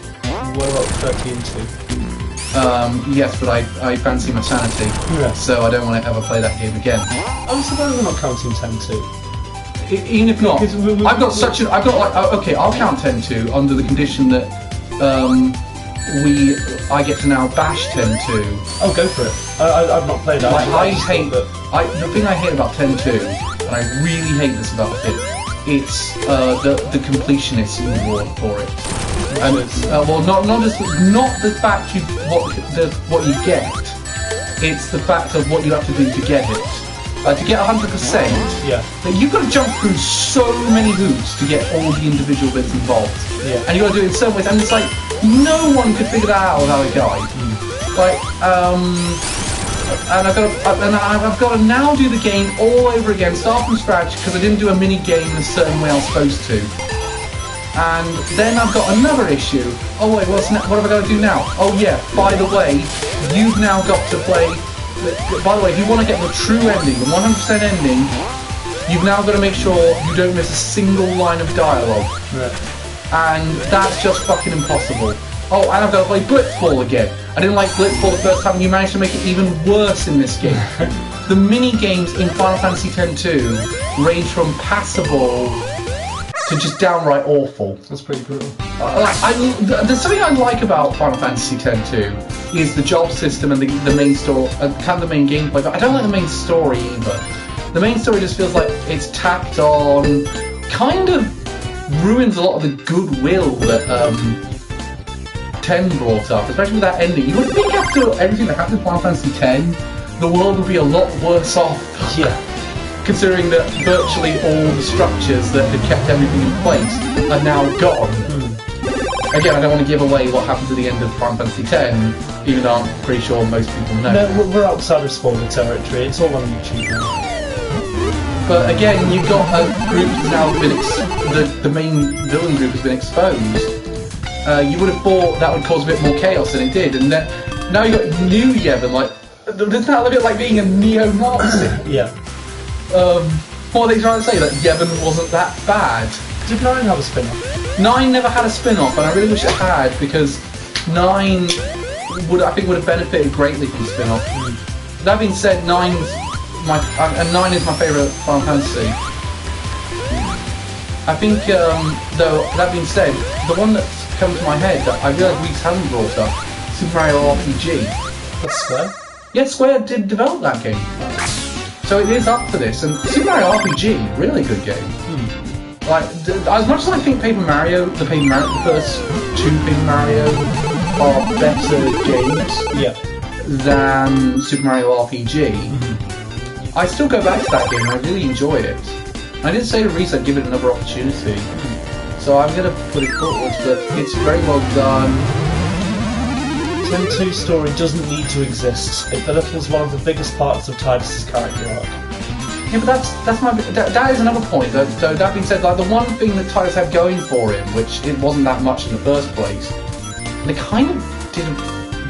What about 13-2? Yes, but I fancy my sanity, so I don't want to ever play that game again. I'm surprised we're not counting 10-2. Even if not, okay, I'll count 10-2 under the condition that I get to now bash 10-2. Oh, go for it. I've not played that. The thing I hate about 10-2, and I really hate this about it, it's the completionist reward for it. And not the fact what you get, it's the fact of what you have to do to get it. To get 100%, you've got to jump through so many hoops to get all the individual bits involved. Yeah. And you've got to do it in some ways, and it's like, no one could figure that out without a guide. Like, and I've got to now do the game all over again, start from scratch, because I didn't do a mini game in a certain way I was supposed to. And then I've got another issue. Oh wait, what have I got to do now? Oh yeah, by the way, you've now got to play... By the way, if you want to get the true ending, the 100% ending, you've now got to make sure you don't miss a single line of dialogue. Right. And that's just fucking impossible. Oh, and I've got to play Blitzball again. I didn't like Blitzball the first time, and you managed to make it even worse in this game. The mini-games in Final Fantasy X-2 range from passable to just downright awful. That's pretty brutal. There's something I like about Final Fantasy X-2 is the job system and the main story, kind of the main gameplay, but I don't like the main story either. The main story just feels like it's tacked on, kind of ruins a lot of the goodwill that 10 brought up, especially with that ending. You would think after everything that happened in Final Fantasy X, the world would be a lot worse off. Yeah. Considering that virtually all the structures that had kept everything in place are now gone. Again, I don't want to give away what happens at the end of Final Fantasy X, even though I'm pretty sure most people know. No, we're outside of spoiler territory. It's all on YouTube now. But again, you've got a group that's now been the main villain group has been exposed. You would have thought that would cause a bit more chaos than it did, and now you've got new Yevon. Like, isn't that a little bit like being a neo-Nazi? Yeah. What are they trying to say? That Yevon wasn't that bad? Did 9 have a spin-off? 9 never had a spin-off, and I really wish it had, because 9 I think would have benefited greatly from the spin-off. That being said, 9 is my favourite Final Fantasy. I think, though, that being said, the one that's come to my head that I realise Reese hasn't brought up, Super Mario RPG. That's Square? Yeah, Square did develop that game. So it is up for this, and Super Mario RPG, really good game. Like, as much as I think the first 2 Paper Mario are better games than Super Mario RPG, I still go back to that game and I really enjoy it. I did say to Reese I'd give it another opportunity, so I'm going to put it forwards, but it's very well done. 10-2 story doesn't need to exist. It belittles one of the biggest parts of Tidus's character arc. Yeah, but that is another point. Though that being said, like the one thing that Tidus had going for him, which it wasn't that much in the first place, they kind of didn't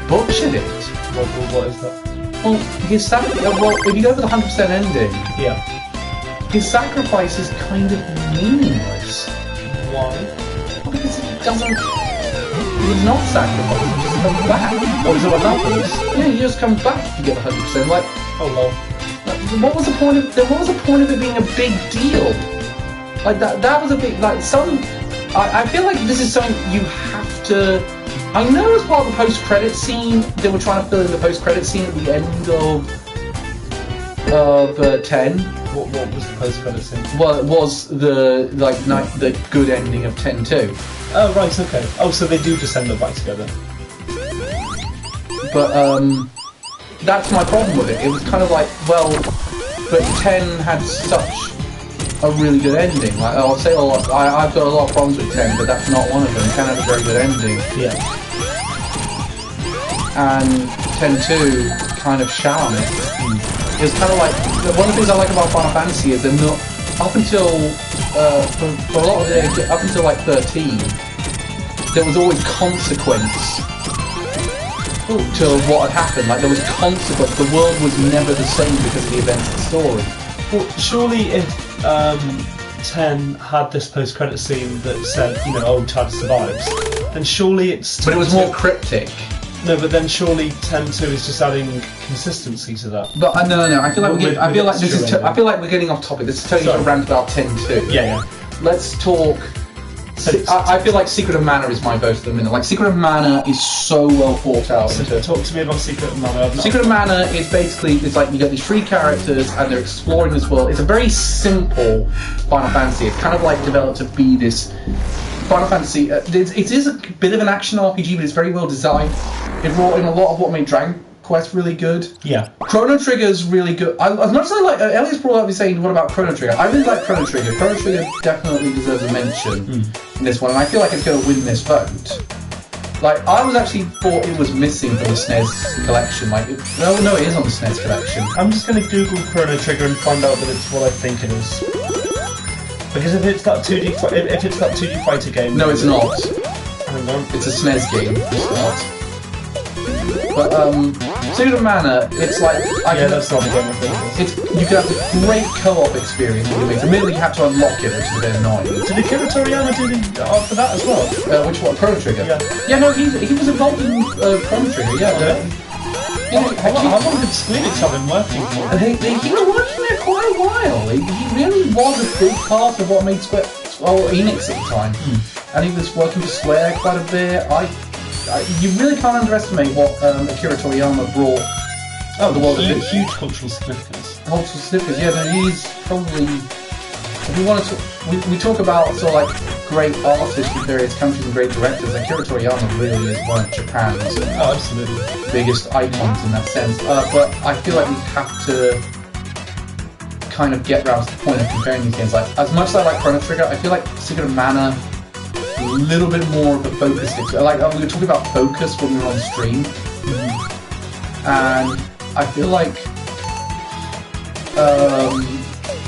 butcher it. What is that? Well, if you go for the 100% ending, his sacrifice is kind of meaningless. Why? Well, because it doesn't. He's not sacrificed. He just comes back. Oh, is that what happens? Yeah, he just comes back to get 100%. Like, oh lol. What was the point of it being a big deal? Like that was a big I feel like this is something you have to. I know as part of the post-credit scene they were trying to fill in the post-credit scene at the end of 10. What was the post-credit scene? Well, it was the good ending of 10-2. Oh right, okay. Oh, so they do just end up back together. But that's my problem with it. It was kind of like, well, but 10 had such a really good ending. Like I'll say a lot. I've got a lot of problems with 10, but that's not one of them. 10 had a very good ending. Yeah. And 10-2 kind of shat on it. It was kind of like one of the things I like about Final Fantasy is they're not up until for a lot of the up until like 13, there was always consequence to what had happened. Like there was consequence. The world was never the same because of the events of the story. Well, surely if 10 had this post-credit scene that said, oh, Tidus survives, then surely it's. But it was more cryptic. No, but then surely 10-2 is just adding consistency to that. But no. I feel like I feel like we're getting off topic. This is totally a rant about 10-2. Yeah. Let's talk. I feel like Secret of Mana is my vote at the minute. Like Secret of Mana is so well thought out. So talk to me about Secret of Mana. Secret of Mana is basically like you get these 3 characters and they're exploring this world. It's a very simple Final Fantasy. It's kind of like developed to be this Final Fantasy. It is a bit of an action RPG, but it's very well designed. It brought in a lot of what made Dragon Quest really good. Yeah. Chrono Trigger's really good. As much as I like, Elliot's brought up saying, what about Chrono Trigger? I really like Chrono Trigger. Chrono Trigger definitely deserves a mention in this one, and I feel like it's going to win this vote. Like, I was actually thought it was missing from the SNES collection. Like, no, it is on the SNES collection. I'm just going to Google Chrono Trigger and find out that it's what I think it is. Because if it's that 2D fighter game... No, it's not. Hang on. It's a SNES game. It's not. But, Secret of Mana, it's like... that's not the game I think it is. You can have a great co-op experience with it. Admittedly, you have to unlock it, which is a bit annoying. Did Akira Toriyama do the art for that as well? Which one? Chrono Trigger? Yeah, no, he was involved in Chrono Trigger, yeah. How long did Squeenix have been working for? He was working there quite a while. He really was a big part of what made Enix at the time. And he was working for Square quite a bit. You really can't underestimate what Akira Toriyama brought to the world of it. Huge cultural significance. Cultural significance, yeah, but he's probably... If we want to we talk about sort of like great artists from various countries and great directors, Akira Toriyama really is one of Japan's biggest icons in that sense. But I feel like we have to kind of get around to the point of comparing these games. Like, as much as I like Chrono Trigger, I feel like Secret of Mana a little bit more of a focus. Like, we were talking about focus when we were on stream, and I feel like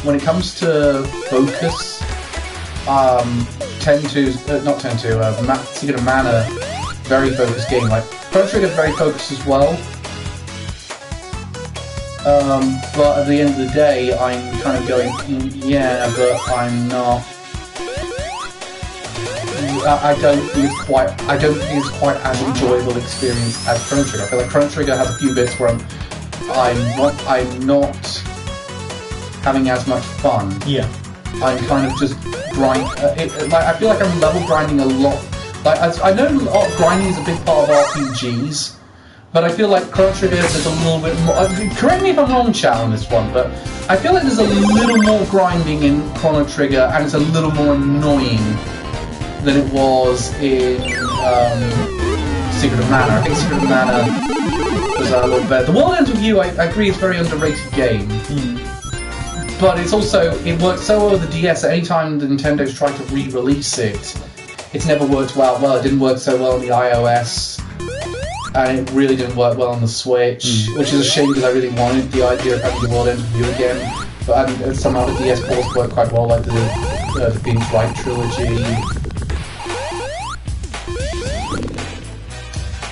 when it comes to focus, Secret of Mana, very focused game. Like, Chrono Trigger is very focused as well. But at the end of the day, I'm kind of going, yeah, but I'm not. I don't think it's quite as enjoyable experience as Chrono Trigger. I feel like Chrono Trigger has a few bits where I'm not having as much fun. Yeah. I'm kind of just grind. I feel like I'm level grinding a lot. Like I know grinding is a big part of RPGs, but I feel like Chrono Trigger there's a little bit more. Correct me if I'm wrong, Chow, on this one, but I feel like there's a little more grinding in Chrono Trigger, and it's a little more annoying than it was in Secret of Mana. I think Secret of Mana was a little better. The World Ends With You, I agree, is a very underrated game. But it's also, it worked so well with the DS that anytime the Nintendo's tried to re-release it, it's never worked well. Well, it didn't work so well on the iOS, and it really didn't work well on the Switch, which is a shame because I really wanted the idea of having the World Ends With You again. But somehow the DS ports worked quite well, like the Phoenix Wright trilogy.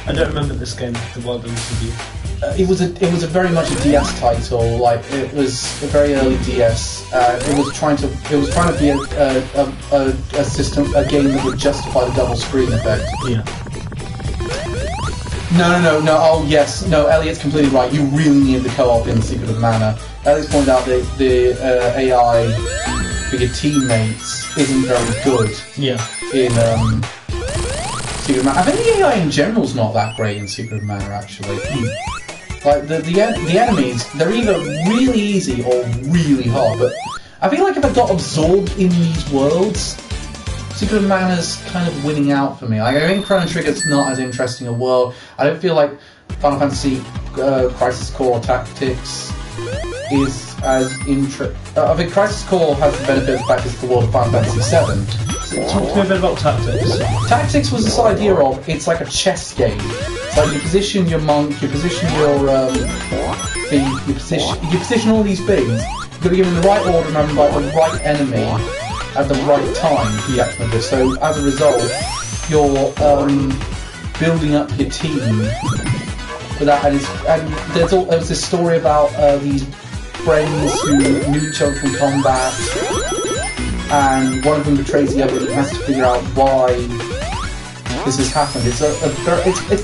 I don't remember this game, The World Ends With You. It was a very much a DS title. Like it was a very early DS. It was trying to be a system, a game that would justify the double screen effect. Yeah. No. Oh yes, no. Elliot's completely right. You really need the co-op in Secret of Mana. Elliot's pointed out that the AI for your teammates isn't very good. Yeah. In Secret of Mana. I think the AI in general is not that great in Secret of Mana actually. Like the enemies, they're either really easy or really hard. But I feel like if I got absorbed in these worlds, Secret of Mana's kind of winning out for me. Like, I think Chrono Trigger's not as interesting a world. I don't feel like Final Fantasy Crisis Core Tactics is as interesting. I think Crisis Core has the benefit of the fact it's the world of Final Fantasy VII. Talk to me a bit about Tactics. Tactics was this idea of, it's like a chess game. It's like you position your monk, you position your thief, you position all these things. You've got to give them the right order and by the right enemy at the right time to react with this. So as a result, you're building up your team for that. And there's this story about these friends who knew each other from combat, and one of them betrays the other, and he has to figure out why this has happened. It's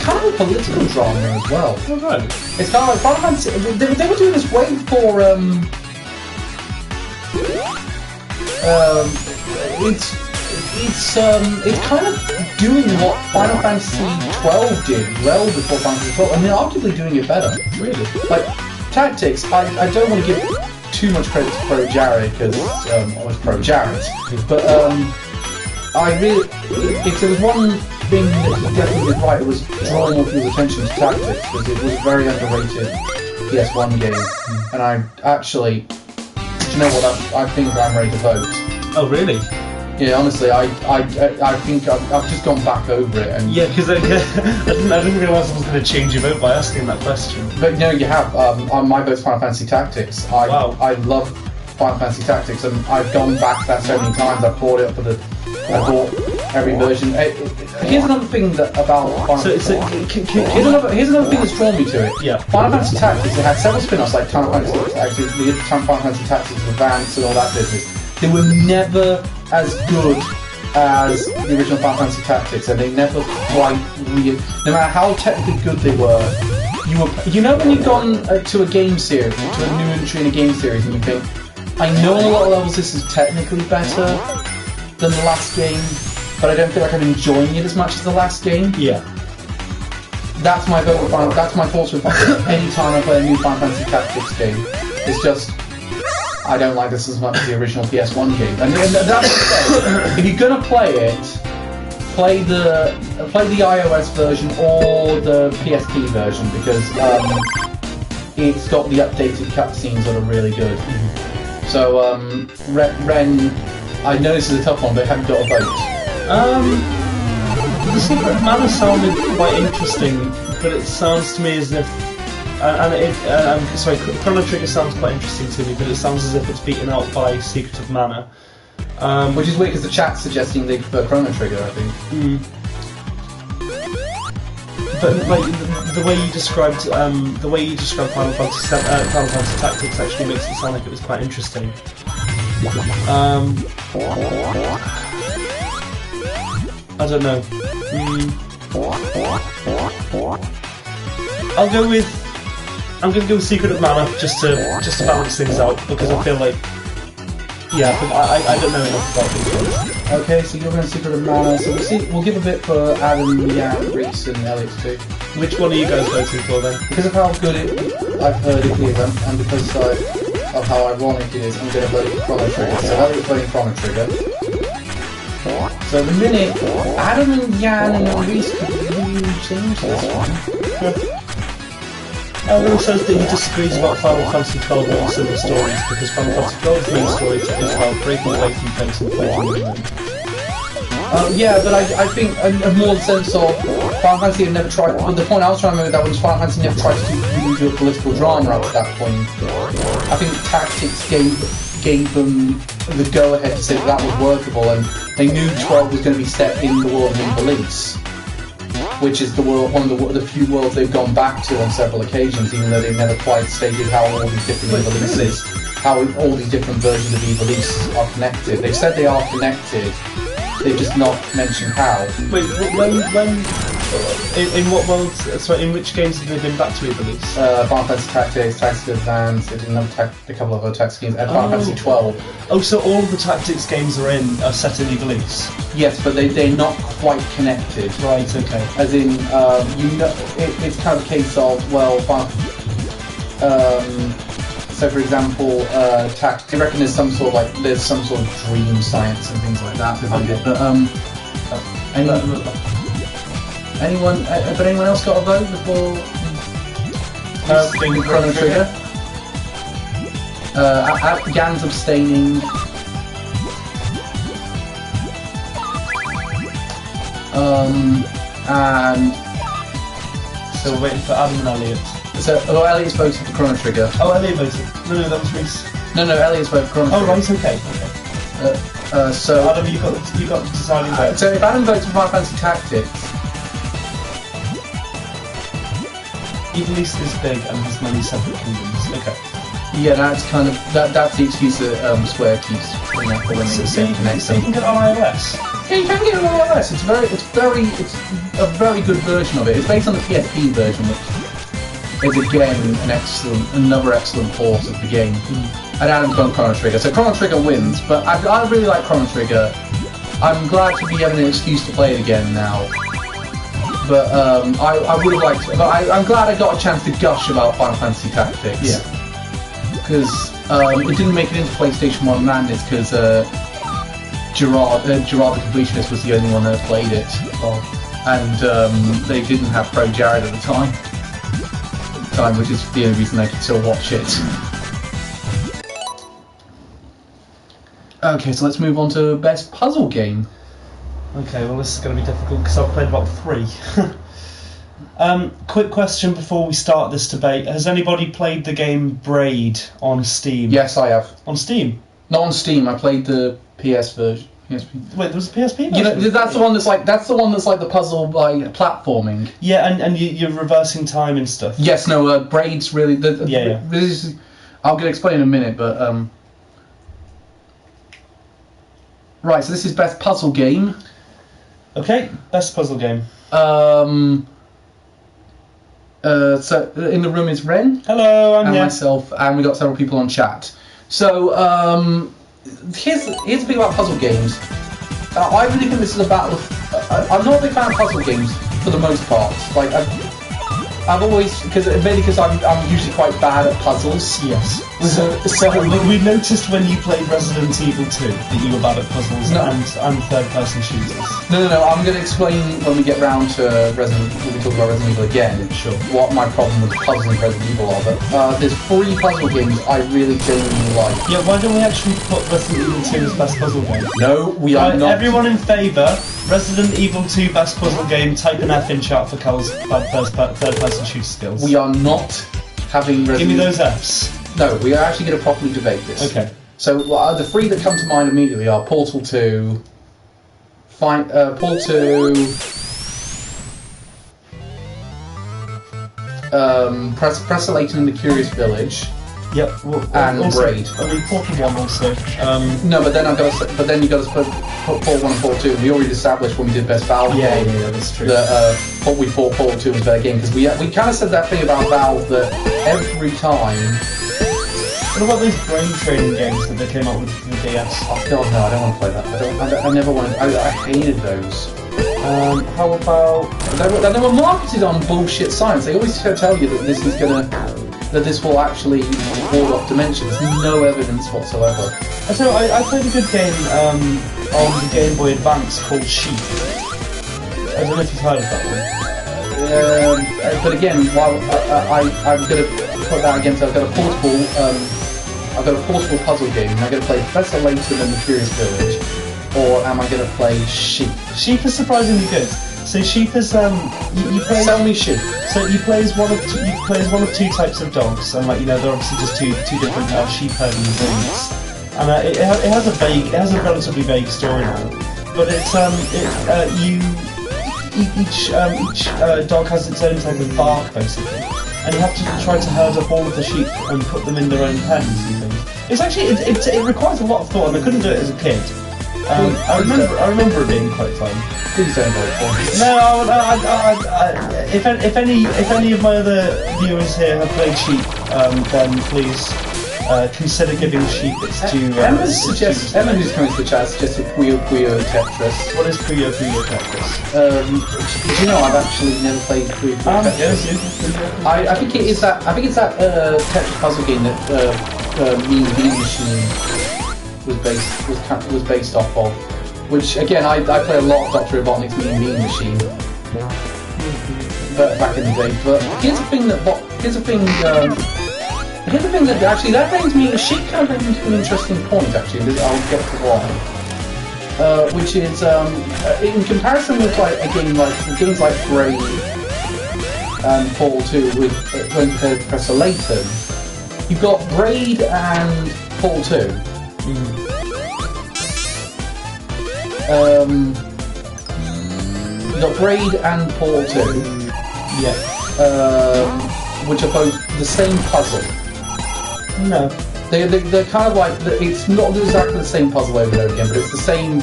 kind of a political drama as well. Oh, right. It's kind of like Final Fantasy. They were doing this way before. It's kind of doing what Final Fantasy XII did well before Final Fantasy XII. I mean, arguably doing it better. Really? Like Tactics, I don't want to give too much credit to Pro Jared because I was Pro Jared, but I really, if there was one thing that he definitely did right, it was drawing all people's attention to Tactics, because it was a very underrated PS1 game, and I actually, do you know what, I think I'm ready to vote. Oh really? Yeah, honestly, I think I've just gone back over it, and yeah, because I didn't realise I was going to change your vote by asking that question. But no, you have. My vote's Final Fantasy Tactics. Wow. I love Final Fantasy Tactics, and I've gone back that so many times. I've bought it up I bought every version. Here's another thing about Final Fantasy. Here's another thing that's drawn me to it. Yeah. Final Fantasy Tactics. It had several spin-offs like Final Fantasy Tactics, the Final Fantasy Tactics Advance, and all that business. They were never as good as the original Final Fantasy Tactics, and they never quite no matter how technically good they were, you know when you've gone to a game series, to a new entry in a game series, and you think, I know on a lot of levels this is technically better than the last game, but I don't feel like I'm enjoying it as much as the last game. Yeah. That's my vote. That's my thoughts with any time I play a new Final Fantasy Tactics game. It's just, I don't like this as much as the original PS1 game. And that's if you're gonna play it, play the iOS version or the PSP version, because it's got the updated cutscenes that are really good. So Ren, I know this is a tough one, but have you got a vote? The Secret of Mana sounded quite interesting, but it sounds to me as if, sorry, Chrono Trigger sounds quite interesting to me, but it sounds as if it's beaten out by Secret of Mana. Which is weird because the chat's suggesting they prefer Chrono Trigger, I think. But like the way you described Final Fantasy Tactics actually makes it sound like it was quite interesting. I don't know. I'm going to go with Secret of Mana just to balance things out because I feel like I don't know enough about these ones. Okay, so you're going to Secret of Mana. So we'll give a bit for Adam, Jan, Reese, and Elliot too. Which one are you guys voting for then? Because of how good I've heard it here, and because of how ironic it is, I'm going to vote for Chrono Trigger. So Elliot's voting Chrono Trigger. So at the minute, Adam and Jan and Reese could really change this one. Elliot says that he disagrees about Final Fantasy XII and similar stories because Final Fantasy XII's main story is about breaking away from fate and forging new ones. Yeah, but I think a more sense of Final Fantasy had never tried. Well, the point I was trying to make with that was Final Fantasy never tried to do a political drama up to that point. I think Tactics gave them the go-ahead to say that was workable, and they knew 12 was going to be set in the world of Invalise, which is one of the few worlds they've gone back to on several occasions, even though they've never quite stated how all these different Invalises, how all these different versions of Invalise are connected. They've said they are connected. They've just not mentioned how. Wait, in what worlds? Sorry, in which games have they been back to Ivalice? Final Fantasy Tactics, Tactics Advance. They didn't have a couple of other tactics games. And Final Fantasy 12. Oh, so all the tactics games are set in Ivalice? Yes, but they're not quite connected. Right. Okay. As in, it's kind of a case of so for example, I reckon there's some sort of dream science and things like that behind it. But anyone else got a vote before Chrono Trigger? Gan's abstaining. And so we're waiting for Adam and Elliot. So, Elliot's voted for Chrono Trigger. Oh, Elliot voted. No, that was Reese. No, Elliot's voted for Chrono Trigger. Oh, right, okay. So Adam, you got the deciding vote. So if Adam votes for Final Fantasy Tactics, Ivalice is big and has many separate kingdoms. Okay. Yeah, that's kind of that's the excuse that Square keeps putting up for when they connect. So you can get on iOS. Yeah, you can get it on iOS. It's a very good version of it. It's based on the PSP version, which is again another excellent port of the game. And Adam's gone Chrono Trigger, so Chrono Trigger wins. But I really like Chrono Trigger. I'm glad to be having an excuse to play it again now. But I would have liked. But I'm glad I got a chance to gush about Final Fantasy Tactics. Yeah. Because it didn't make it into PlayStation 1 Madness because Gerard the Completionist was the only one that played it, and they didn't have Pro Jared at the time, which is the only reason I could still watch it. Okay, so let's move on to Best Puzzle Game. Okay, well this is going to be difficult because I've played about 3. Quick question before we start this debate. Has anybody played the game Braid on Steam? Yes, I have. On Steam? Not on Steam. I played the PS version. PSP. Wait, there was a PSP version? You know, that's the one that's like the puzzle by platforming. Yeah, and you're reversing time and stuff. Yes, no, Braid's really. Yeah. I'm going to explain in a minute, but right. So this is Best Puzzle Game. Okay, Best Puzzle Game. So in the room is Ren. Hello, I'm and here. Myself, and we got several people on chat. So here's the thing about puzzle games. I really think this is a battle. I'm not a big fan of puzzle games for the most part. Like I've always because I'm usually quite bad at puzzles. Yes. So we noticed when you played Resident Evil 2 that you were bad at puzzles and third-person shooters. No. I'm going to explain when we get round to when we talk about Resident Evil again. Sure. What my problem with puzzles in Resident Evil are, but there's 3 puzzle games I really genuinely like. Yeah, why don't we actually put Resident Evil 2 as best puzzle game? No, we are not. Everyone in favour, Resident Evil 2 best puzzle game, type an F in chat for Carl's bad third-person shooter skills. We are not having Resident Evil. Give me those Fs. No, we are actually going to properly debate this. Okay. So the 3 that come to mind immediately are Portal 2, Portal 2, Preslaton in the Curious Village, Yep. Well, and also, Braid. I mean, Portal 1 also. No, but then you got to put Portal 1 and Portal 2. We already established when we did Best Valve Yeah, game that's true. that we thought Portal 2 was a better game because we kind of said that thing about Valve that every time. What about those brain training games that they came out with for the DS? Oh God, no! I don't want to play that. I never wanted. I hated those. How about... They were marketed on bullshit science. They always tell you that this will actually ward off dementia. There's no evidence whatsoever. So I played a good game on the Game Boy Advance called Sheep. I don't know if you've heard of that one. But again, while I'm going to put that against, I've got a portable puzzle game. Am I going to play Professor Layton and the Curious Village, or am I going to play Sheep? Sheep is surprisingly good. So Sheep is you play. Sell me Sheep. So you play as one of two types of dogs, and they're obviously just two different sheep herding breeds. And it has a relatively vague storyline, but each dog has its own type of bark basically, and you have to try to herd up all of the sheep and put them in their own pens and things. It's actually it requires a lot of thought, and I couldn't do it as a kid. I remember it being quite fun. Please don't vote for me. No, if any of my other viewers here have played Sheep, then please consider giving Sheep its due. Emma, who's coming to the chat, suggested Puyo Puyo Tetris. What is Puyo Puyo Tetris? Did you know I've actually never played Puyo Puyo Tetris? Yes, I think it's that Tetris puzzle game that Mean Bean Machine was based off of. Which again, I play a lot of Dr. Robotnik's Mean Bean Machine, but back in the day. But here's the thing that actually that brings me. She kind of brings me to an interesting point actually. I'll get to why. Which is in comparison with games like Braid and Portal 2 with when compared to Professor Layton, you've got Braid and Portal 2. You've got Braid and Portal 2. Yeah. Which are both the same puzzle. No. They're kind of like, it's not exactly the same puzzle over there again, but it's the same.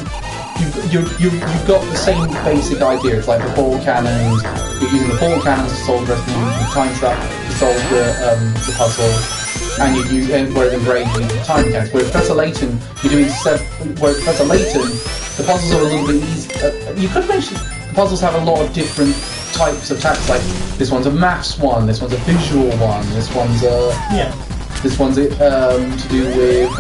You've got the same basic idea. It's like the ball cannons. You're using the ball cannons to solve the rest. You're using the time trap to solve the puzzle. And whereas in Braid you use the time mechanics. Whereas Professor Layton, the puzzles are a little bit easy. You could mention the puzzles have a lot of different types of tasks. Like this one's a maths one, this one's a visual one, this one's to do with.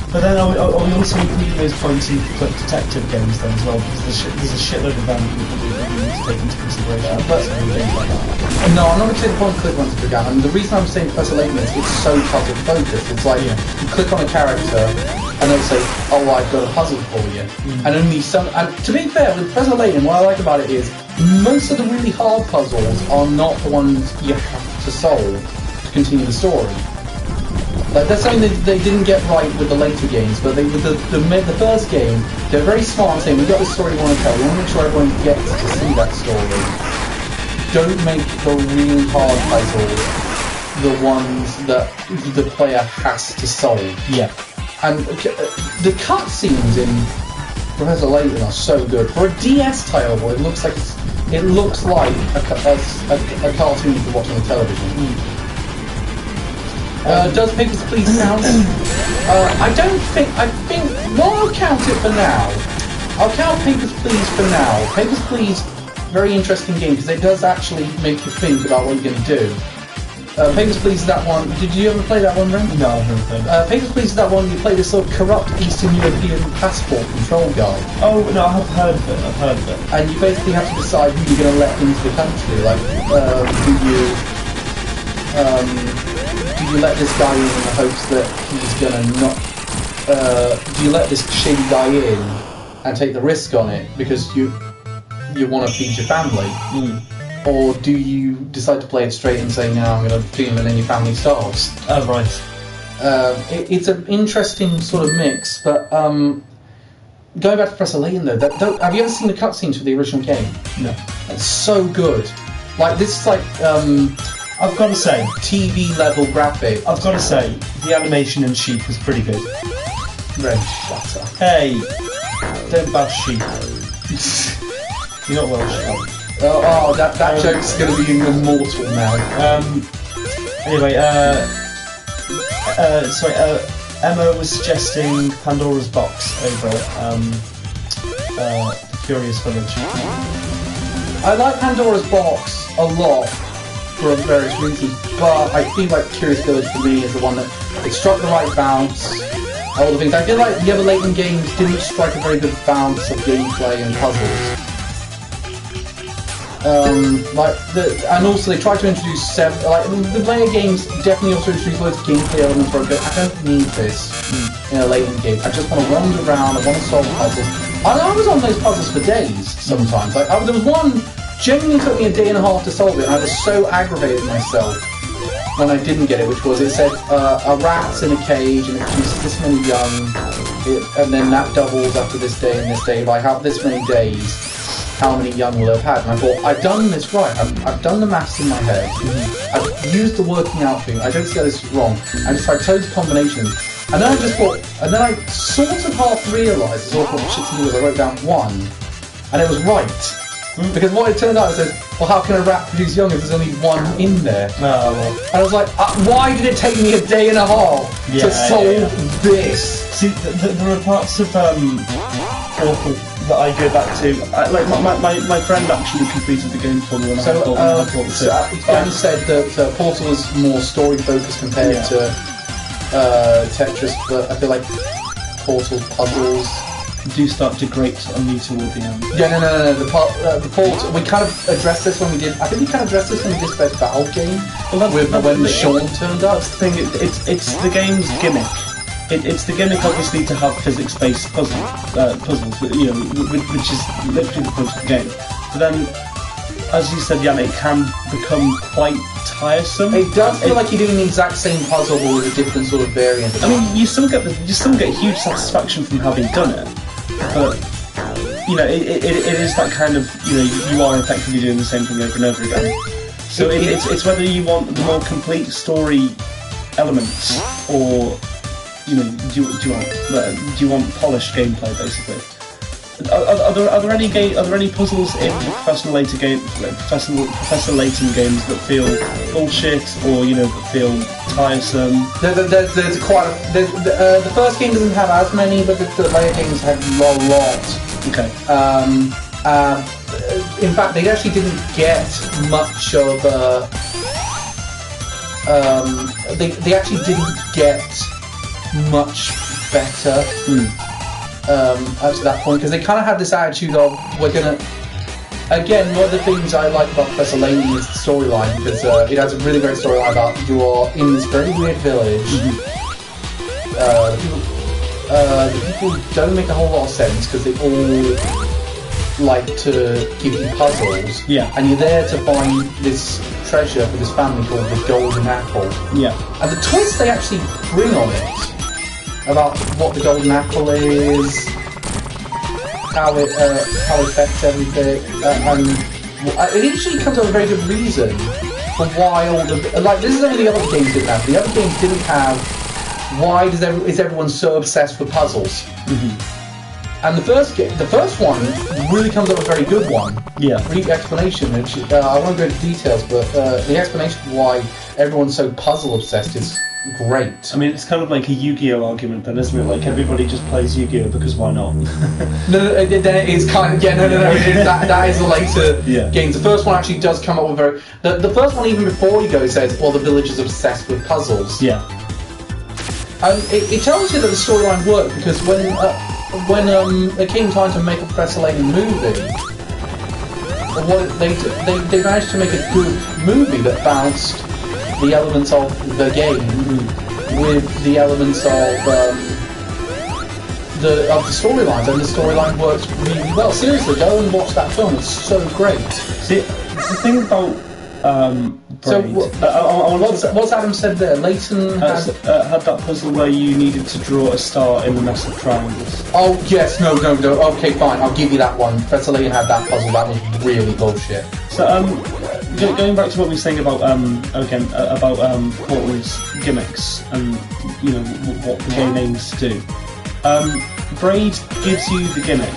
But then are we also including those point-and-click detective games then as well? Because there's a shitload of them that we need to take into consideration. No, I'm not going to say the point-and-click ones for that. And the reason I'm saying Professor Layton is it's so puzzle-focused. It's like you click on a character and they'll say, "Oh, I've got a puzzle for you." And only some. And to be fair, with Professor Layton, what I like about it is most of the really hard puzzles are not the ones you have to solve to continue the story. Like that's something they didn't get right with the later games, but with the first game, they're very smart in saying, we've got this story we want to tell, we want to make sure everyone gets to see that story. Don't make the really hard puzzles the ones that the player has to solve. Yeah. And the cutscenes in Professor Layton are so good. For a DS title, it looks like a cartoon you can watch on the television. Does Papers, Please count? I think, well, I'll count it for now. I'll count Papers, Please for now. Papers, Please, very interesting game, because it does actually make you think about what you're going to do. Papers, Please is that one. Did you ever play that one, Ren? No, I've never played it. Papers, Please is that one you play this sort of corrupt Eastern European passport control guy. Oh, no, I've heard of it. And you basically have to decide who you're going to let into the country. Like, do you let this guy in the hopes that he's gonna not? Do you let this shady guy in and take the risk on it because you want to feed your family, or do you decide to play it straight and say, "No, I'm going to feed him," and then your family starves? Oh, right. It's an interesting sort of mix, but going back to Professor Layton though, have you ever seen the cutscenes for the original game? No. It's so good. Like this is like. I've got to say, TV level graphic. I've got to say, the animation in Sheep was pretty good. Red, shut up. Hey, don't bash Sheep. You're not Welsh. That joke's going to be immortal now. Anyway, Emma was suggesting Pandora's Box over The Curious Village. I like Pandora's Box a lot for various reasons, but I feel like Curious Village for me is the one that it struck the right balance. All the things. I feel like the other Layton games didn't strike a very good balance of gameplay and puzzles. And also they tried to introduce the player games definitely also introduce loads of gameplay elements where I go, I don't need this in a Layton game. I just want to wander around, I want to solve puzzles. I was on those puzzles for days sometimes. There was one genuinely took me a day and a half to solve it, and I was so aggravated myself when I didn't get it, which was, it said a rat's in a cage and it produces this many young, and then that doubles after this day and this day by this many days. How many young will have had? And I thought, I've done this right. I've done the maths in my head. I've used the working out thing. I don't see how this is wrong. I just tried total combinations. And then I just thought, and then I sort of half realised, I wrote down 1, and it was right. Because what it turned out is, well, how can a rat produce young if there's only 1 in there? Oh, well. And I was like, why did it take me a day and a half to solve this? See, there are parts of Portal that I go back to. My friend actually completed the game for me when I thought Dan said that Portal is more story focused compared to Tetris, but I feel like Portal puzzles do start to grate on me toward the end. Yeah, no. The Portal. We kind of addressed this when we did. I think we kind of addressed this when we did Best Battle game. Well, when Sean turned up. That's the thing. It's the game's gimmick. It's the gimmick, obviously, to have physics-based puzzles, you know, which is literally the point of the game. But then, as you said, Jan, it can become quite tiresome. It does feel like you're doing the exact same puzzle but with a different sort of variant. I mean, you still get huge satisfaction from having done it, but you know, it is that kind of, you know, you are effectively doing the same thing over and over again. So it's whether you want the more complete story elements or, you know, do you want polished gameplay, basically? Are there any puzzles in Professor Layton games that feel bullshit or, you know, that feel tiresome? There's quite the first game doesn't have as many, but the later games have a lot. Okay. In fact, they actually didn't get much of they actually didn't get much better up to that point, because they kind of had this attitude of, we're gonna, again, one of the things I like about Professor Layton is the storyline, because it has a really great storyline about you are in this very weird village. The people don't make a whole lot of sense because they all like to give you puzzles, and you're there to find this treasure for this family called the Golden Apple. And the twist they actually bring on it, about what the Golden Apple is, how it affects everything, and it actually comes up with a very good reason for why all the, like, this is something the other games didn't have. The other games didn't have, why is everyone so obsessed with puzzles? And the first one really comes up with a very good one. Brief explanation, which I won't go into details, but the explanation of why everyone's so puzzle obsessed is great. I mean, it's kind of like a Yu-Gi-Oh argument then, isn't it? Like, everybody just plays Yu-Gi-Oh because why not? No, then it is kind of, that is the later games. The first one actually does come up with very, the first one, even before you go, says, well, the village is obsessed with puzzles. And it tells you that the storyline worked, because when it came time to make a Professor Layton movie, what they managed to make a good movie that balanced the elements of the game with the elements of the storylines, and the storyline works really well. Seriously, go and watch that film; it's so great. See, the thing about what's Adam said there? Layton had that puzzle where you needed to draw a star in the mess of triangles. Oh yes, no. Okay, fine. I'll give you that one. Professor Layton had that puzzle. That was really bullshit. So going back to what we were saying about Portal's gimmicks and what the game aims to do. Braid gives you the gimmick.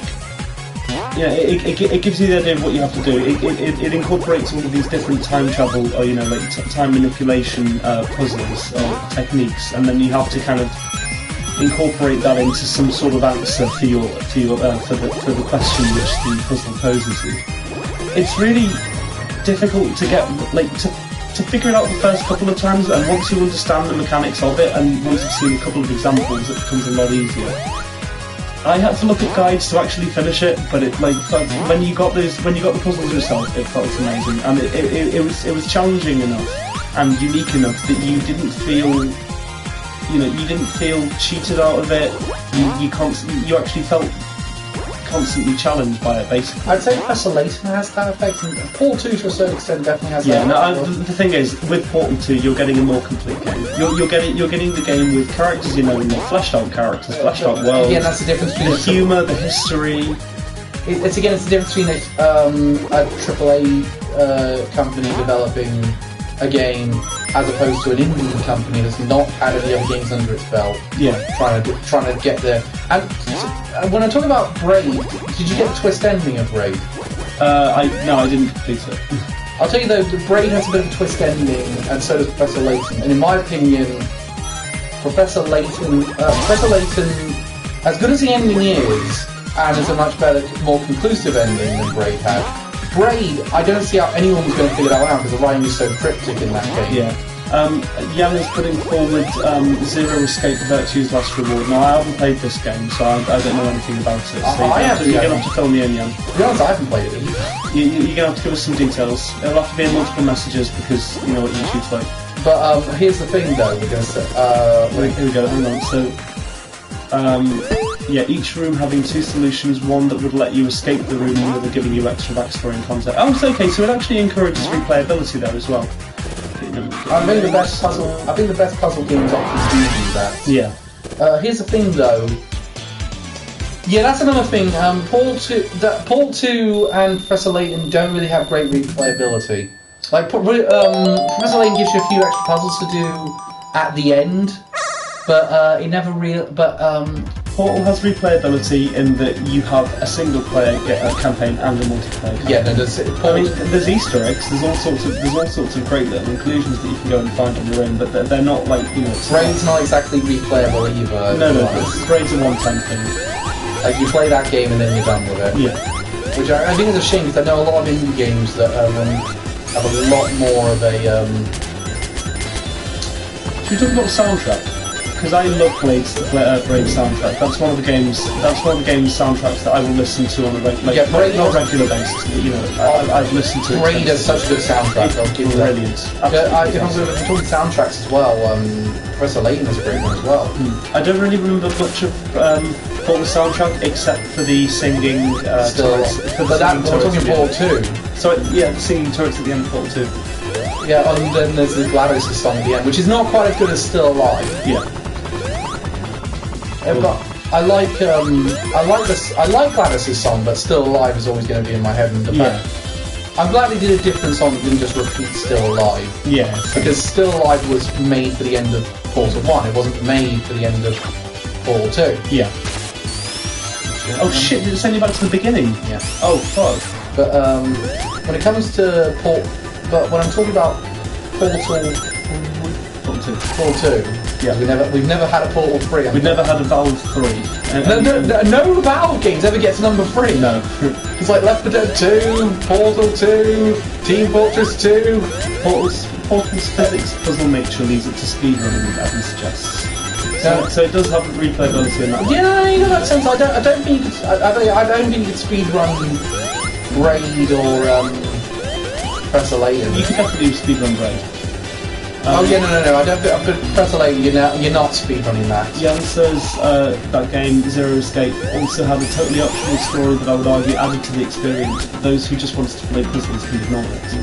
Yeah, it gives you the idea of what you have to do. It incorporates all of these different time travel or time manipulation puzzles or techniques, and then you have to kind of incorporate that into some sort of answer for the question which the puzzle poses you. It's really difficult to get to figure it out the first couple of times, and once you understand the mechanics of it, and once you've seen a couple of examples, it becomes a lot easier. I had to look at guides to actually finish it, but when you got the puzzles yourself, it felt amazing, and it was challenging enough and unique enough that you didn't feel cheated out of it. You actually felt constantly challenged by it, basically. I'd say Professor Layton has that effect, and Portal 2 to a certain extent definitely has that. Yeah, no, the thing is, with Portal 2, you're getting a more complete game. You're getting the game with characters, more fleshed out characters, fleshed out worlds. Again, that's the difference between the humour, the history. It's the difference between a AAA company developing a game as opposed to an indie company that's not had any other games under its belt. Yeah, trying to get there. And when I talk about Braid, did you get the twist ending of Braid? No, I didn't complete it. I'll tell you though, the Braid has a bit of a twist ending, and so does Professor Layton. And in my opinion, Professor Layton, as good as the ending is, and is a much better, more conclusive ending than Braid had. Braid, I don't see how anyone was going to figure that out because the writing is so cryptic in that game. Yeah. Jan is putting forward Zero Escape Virtue's Last Reward. Now, I haven't played this game, so I don't know anything about it. So you're going to have to fill me in, Jan. To be honest, I haven't played it either. You're going to have to give us some details. It'll have to be in multiple messages because you know what YouTube's like. But here's the thing, though. We're going to say... here we go, hang on. So... yeah, each room having two solutions, one that would let you escape the room and the other giving you extra backstory and content. Oh, it's okay, so it actually encourages replayability there as well. I think the best puzzle games often do that. Yeah. Here's the thing, though. Yeah, that's another thing. Portal 2 and Professor Layton don't really have great replayability. Like, Professor Layton gives you a few extra puzzles to do at the end, but it never Portal has replayability in that you have a single player campaign and a multiplayer campaign. Yeah, there's Easter eggs. There's all sorts of great little inclusions that you can go and find on your own, but they're not like Braid's not exactly replayable either. No, Braid's a one-time thing. Like you play that game and then you're done with it. Yeah. Which I think is a shame because I know a lot of indie games that have a lot more of a. Should we talk about the soundtrack? Because I love Braid's soundtrack. That's one of the games soundtracks that I will listen to on a regular basis. But, I've listened to. Braid has such a good soundtrack. I'll give you that. Brilliant. If I'm talking soundtracks as well, Professor Layton has a great one as well. I don't really remember much of Portal's soundtrack except for the singing. Turrets, we're talking Portal 2. So the singing turrets at the end of Portal 2. Yeah, and then there's the GLaDOS song at the end, which is not quite as good as Still Alive. Yeah. But I like GLaDOS' song, but Still Alive is always going to be in my head. And I'm glad they did a different song that didn't just repeat Still Alive. Yeah. Because Still Alive was made for the end of Portal 1. It wasn't made for the end of Portal 2. Yeah. Oh shit! Did it send you back to the beginning? Yeah. Oh fuck. But when it comes to but when I'm talking about Portal 2. Yeah, we've never had a Portal 3. We've never had a Valve 3. No Valve games ever gets number 3. No. It's like Left 4 Dead 2, Portal 2, Team Fortress 2. Portal's physics puzzle nature leads it to speedrunning, Adam suggests. So it does have replayability in that way. Yeah, in that sense, I don't think you could speedrun Braid or Professor Layton. You could definitely speedrun Braid. No, I don't think Professor Layton, you're not speedrunning that. Jan says that game, Zero Escape, also had a totally optional story that I would argue added to the experience. For those who just wanted to play puzzles can ignore it.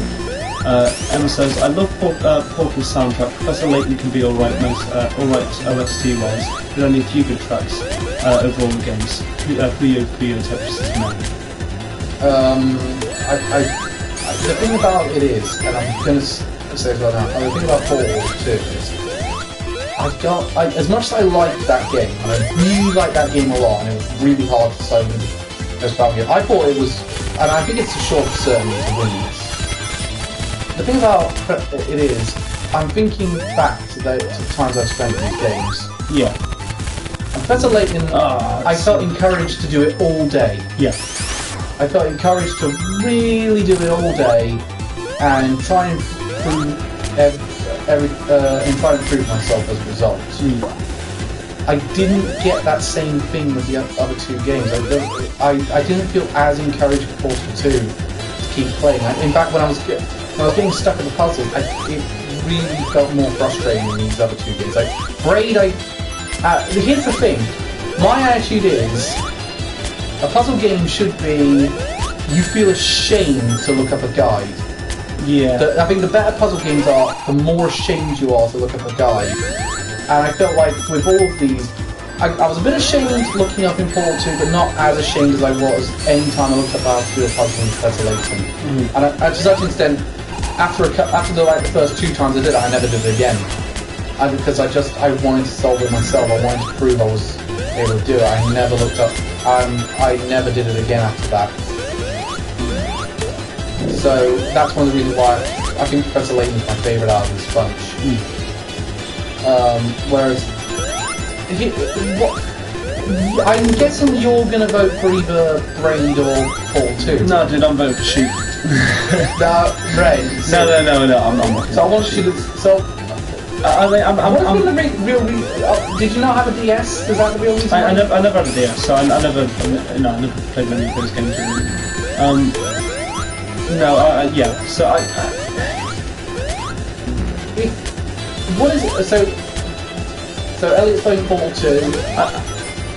Emma says, I love Portal's soundtrack. Professor Layton can be alright OST-wise, with only a few good tracks over all the games. Puyo Tetris is mine. the thing about it is, and I'm going to say this right now, the thing about Portal 2 is, as much as I liked that game, and I really liked that game a lot, and it was really hard to say most about it, I thought it was, and I think it's a sure for certain to win this. The thing about it is, I'm thinking back to the times I've spent in these games. Yeah. And Professor Layton, I felt encouraged to do it all day. Yeah. I felt encouraged to really do it all day and try and improve myself as a result. I didn't get that same thing with the other two games. I didn't feel as encouraged for Portal 2 to keep playing. In fact, when I was getting stuck at the puzzles, it really felt more frustrating in these other two games. Braid, here's the thing. My attitude is, a puzzle game should be, you feel ashamed to look up a guide. Yeah. I think the better puzzle games are, the more ashamed you are to look up a guide. And I felt like with all of these, I was a bit ashamed looking up in Portal 2, but not as ashamed as I was any time I looked up how to do a puzzle in Professor Layton. And to such an extent, after the first 2 times I did it, I never did it again. Because I wanted to solve it myself. I wanted to prove I was able to do it. I never looked up. I never did it again after that. So that's one of the reasons why I think Professor Layton is my favourite out of this bunch. Whereas, I'm guessing you're going to vote for either Braid or Portal 2. No, dude, I'm voting for Shoot. No, Braid. No, I'm not. So I want you to. So. Did you not have a DS? Is that the real reason? I never had a DS, so I never played many of those games. Yeah. So what is it? So Elliot's playing Portal 2.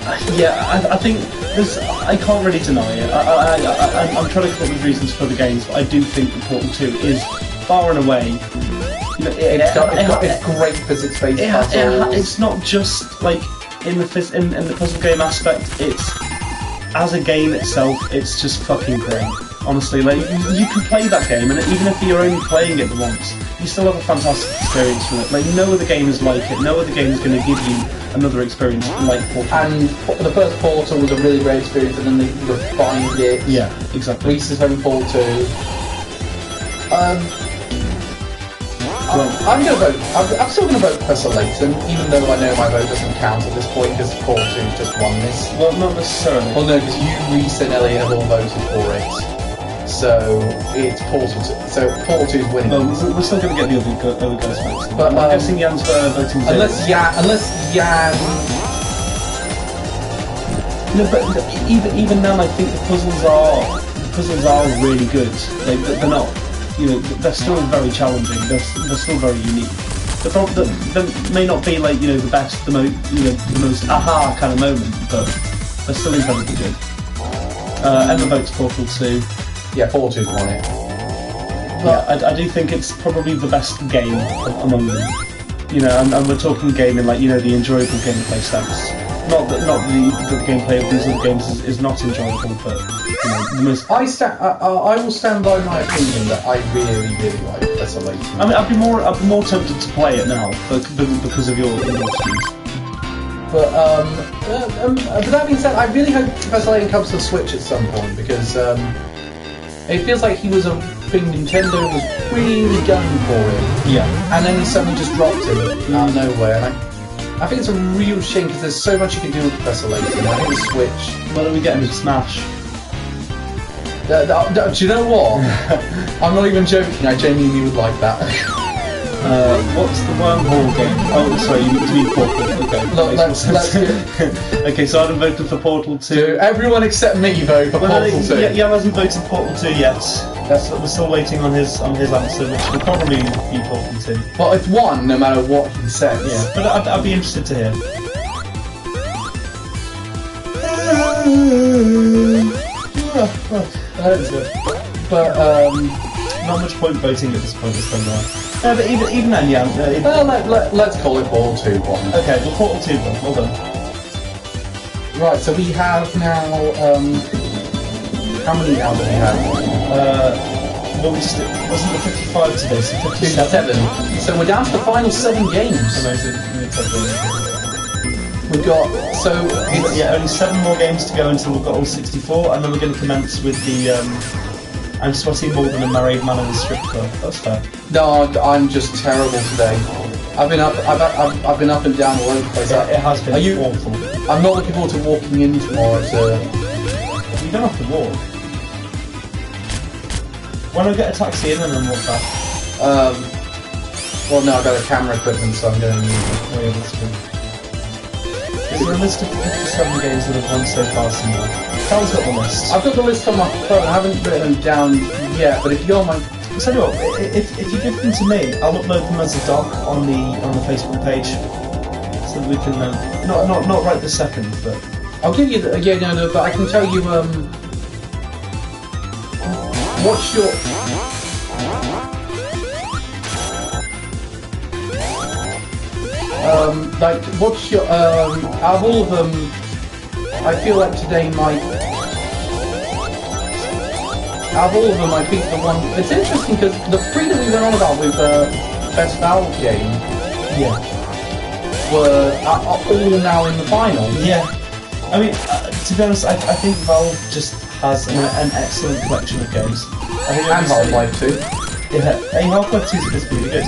I think there's. I can't really deny it. I'm trying to come up with reasons for the games, but I do think that Portal 2 is far and away. It's great physics-based puzzles. It's not just like in the puzzle game aspect. It's as a game itself. It's just fucking great. Honestly, like you can play that game, and even if you're only playing it the once, you still have a fantastic experience from it. Like no other game is like it. No other game is going to give you another experience like Portal. And the first Portal was a really great experience, and then they refined it. Yeah, exactly. Reese's Home Portal 2. I'm going to vote. I'm still going to vote Professor Layton, even though I know my vote doesn't count at this point because Portal 2 just won this. Well, not necessarily. Well, no, because you, Reese, and Elliot have all voted for it. So it's Portal 2. So Portal 2 is winning. Well, we're still going to get the other guys votes. But I'm guessing Jan's voting 0. Unless Jan. No, but even then, I think the puzzles are really good. They're not. They're still very challenging. They're still very unique. They may not be like the best, the most aha kind of moment, but they're still incredibly good. Emma votes Portal 2. Yeah, Portal 2 won it. Yeah, I do think it's probably the best game among them. And we're talking game in the enjoyable gameplay sense. Not the gameplay of these other games is not enjoyable, but the most. I will stand by my opinion that I really, really like Professor Layton. I mean, I'd be more tempted to play it now, because of your views. But that being said, I really hope Professor Layton comes to the Switch at some point because it feels like he was a thing Nintendo was really gunning for him. Yeah. And then he suddenly just dropped it out of nowhere. And I think it's a real shame because there's so much you can do with Professor Layton. I think the Switch. Why don't we get him to Smash? Do you know what? I'm not even joking. I genuinely would like that. What's the wormhole game? Oh, sorry, you mean Portal. Okay. Look, let's okay, so I've voted for Portal 2. Everyone except me vote for Portal 2. Yeah, hasn't voted Portal 2 yet. We're still waiting on his answer, which will probably be Portal 2. Well, it's one, no matter what he says. Yeah, but I'd be interested to hear. But not much point voting at this point. But even then, yeah. Well, let's call it Portal 2 one. Okay, well, Portal 2 one. Well done. Right, so we have now. How many now do we have? Well, wasn't it 55 today, so 57? 57. So we're down to the final 7 games. Amazing. We've got, so it's, yeah, only 7 more games to go until we've got all 64, and then we're going to commence with the I'm sweating more than a married man in a strip club. That's fair. No, I'm just terrible today. I've been up and down all over the place. It has been awful. I'm not looking forward to walking in tomorrow. So you don't have to walk. Why not get a taxi in and then walk back? Well, no, I've got a camera equipment, so I'm going to use it. Is there a list of 57 games that have won so far somewhere? Cal's got the list. I've got the list on my phone. I haven't written them down yet, but if you're on my... So anyway, if you give them to me, I'll upload them as a doc on the Facebook page, so that we can not right this second, but I'll give you the no, but I can tell you what's your like what's your out of all of them, I feel like today might. Out of all of them, I think the one... It's interesting because the 3 that we went on about with Best Valve game were all now in the final. Yeah. I mean, to be honest, I think Valve just has an excellent collection of games. And Half-Life 2. Yeah, Half-Life 2 is really good.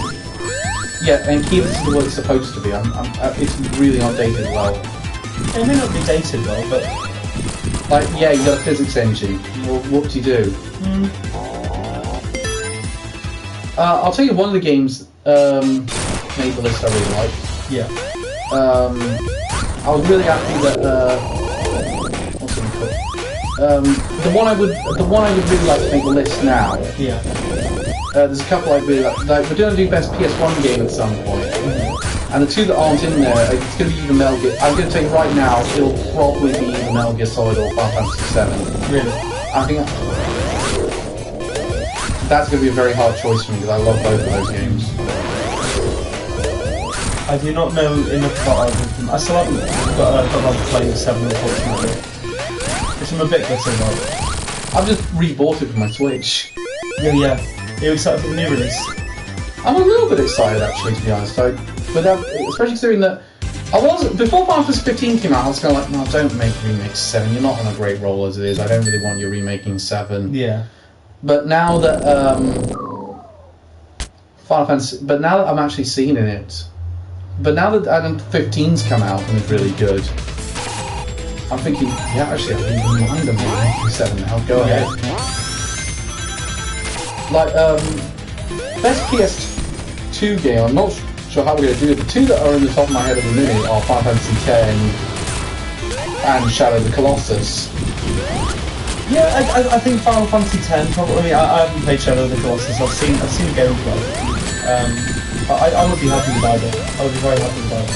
Yeah, and keep this to what it's supposed to be. It's really not dated well. It may not be dated well, but... Like, yeah, you got a physics engine. Well, what do you do? I'll tell you one of the games made the list I really like. Yeah. I was really happy that what's it called? The one I would really like to make the list now. Yeah. There's a couple I really like. We're going to do best PS1 game at some point. And the 2 that aren't in there, it's going to be either Metal Gear. I'm going to tell you right now, it'll probably be either Metal Gear Solid or Final Fantasy VII. Really? I think that's going to be a very hard choice for me because I love both of those games. I do not know enough about either of them. I still haven't got around to playing 7, unfortunately. Which I'm a bit bitter about. I've just rebought it for my Switch. Yeah. Are you excited for the new release? I'm a little bit excited actually, to be honest. Especially considering that before Final Fantasy 15 came out, I was kind of like, no, don't make Remake 7. You're not on a great roll as it is. I don't really want you remaking 7. Yeah. But now that now that I'm actually seeing it, but now that Adam 15's come out and it's really good, I'm thinking, yeah, actually, I don't even mind them remaking 7 now. Go ahead. Like, best PS2 game, I'm not sure how we're going to do it. The 2 that are in the top of my head at the minute are Final Fantasy X and Shadow of the Colossus. Yeah, I think Final Fantasy X probably. I haven't played Shadow of the Colossus. I've seen gameplay. I would be happy with either. I would be very happy with either.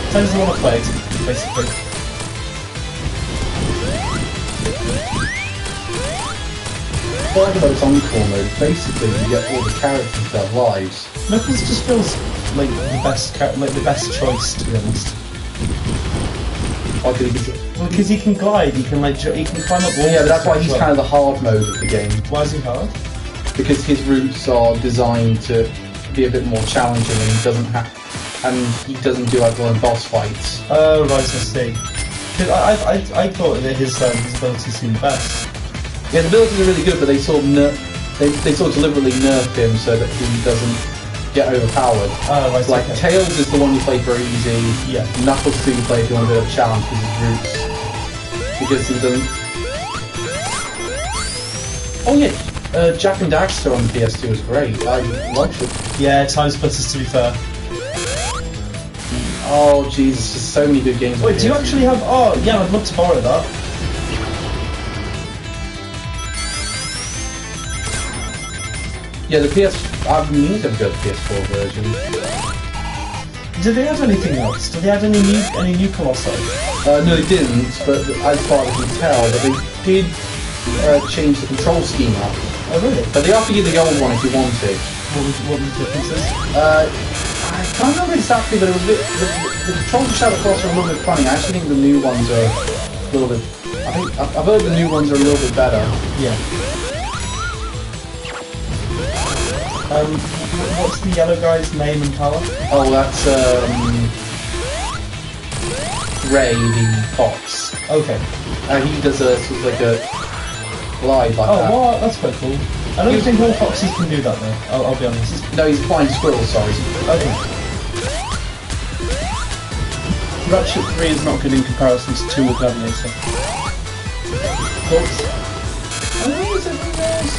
Depends on what I played, basically. What I like about its Encore mode, basically you get all the characters that have lives. Knuckles just feels like the best choice, to be honest. Because he can glide, he can climb up walls. Yeah, but that's why he's kind of the hard mode of the game. Why is he hard? Because his routes are designed to be a bit more challenging, and he doesn't do like one boss fights. Oh right, I see. Because I thought that his abilities seemed the best. Yeah, the abilities are really good, but they sort of deliberately nerfed him so that he doesn't get overpowered. Oh, right, like okay. Tails is the one you play very easy. Yeah. Knuckles is the one you play if you want a bit of a challenge with his roots. Because he doesn't. Oh yeah, Jack and Daxter on the PS2 was great. I liked it. Yeah, Time Splitters, to be fair. Oh Jesus, there's so many good games. Wait, do you actually have? Oh yeah, I'd love to borrow that. Yeah, the I need to go to the PS4 version. Did they add anything else? Did they add any new Colossi? No, they didn't, but as far as I can tell, but they did change the control scheme up. Oh really? But they offer you the old one if you want it. What were the differences? I can't remember exactly, but it was a bit. The controls of Shadow Cross are a little bit funny. I actually think the new ones are a little bit. I've heard the new ones are a little bit better. Yeah. What's the yellow guy's name and power? Oh, that's Ray the Fox. Okay. He does a sort of like a glide like that. Oh, what? That's quite cool. I don't think all foxes can do that though. I'll be honest. No, he's flying squirrel. Sorry. Okay. Ratchet 3 is not good in comparison to 2 or Gladiator. Thoughts? I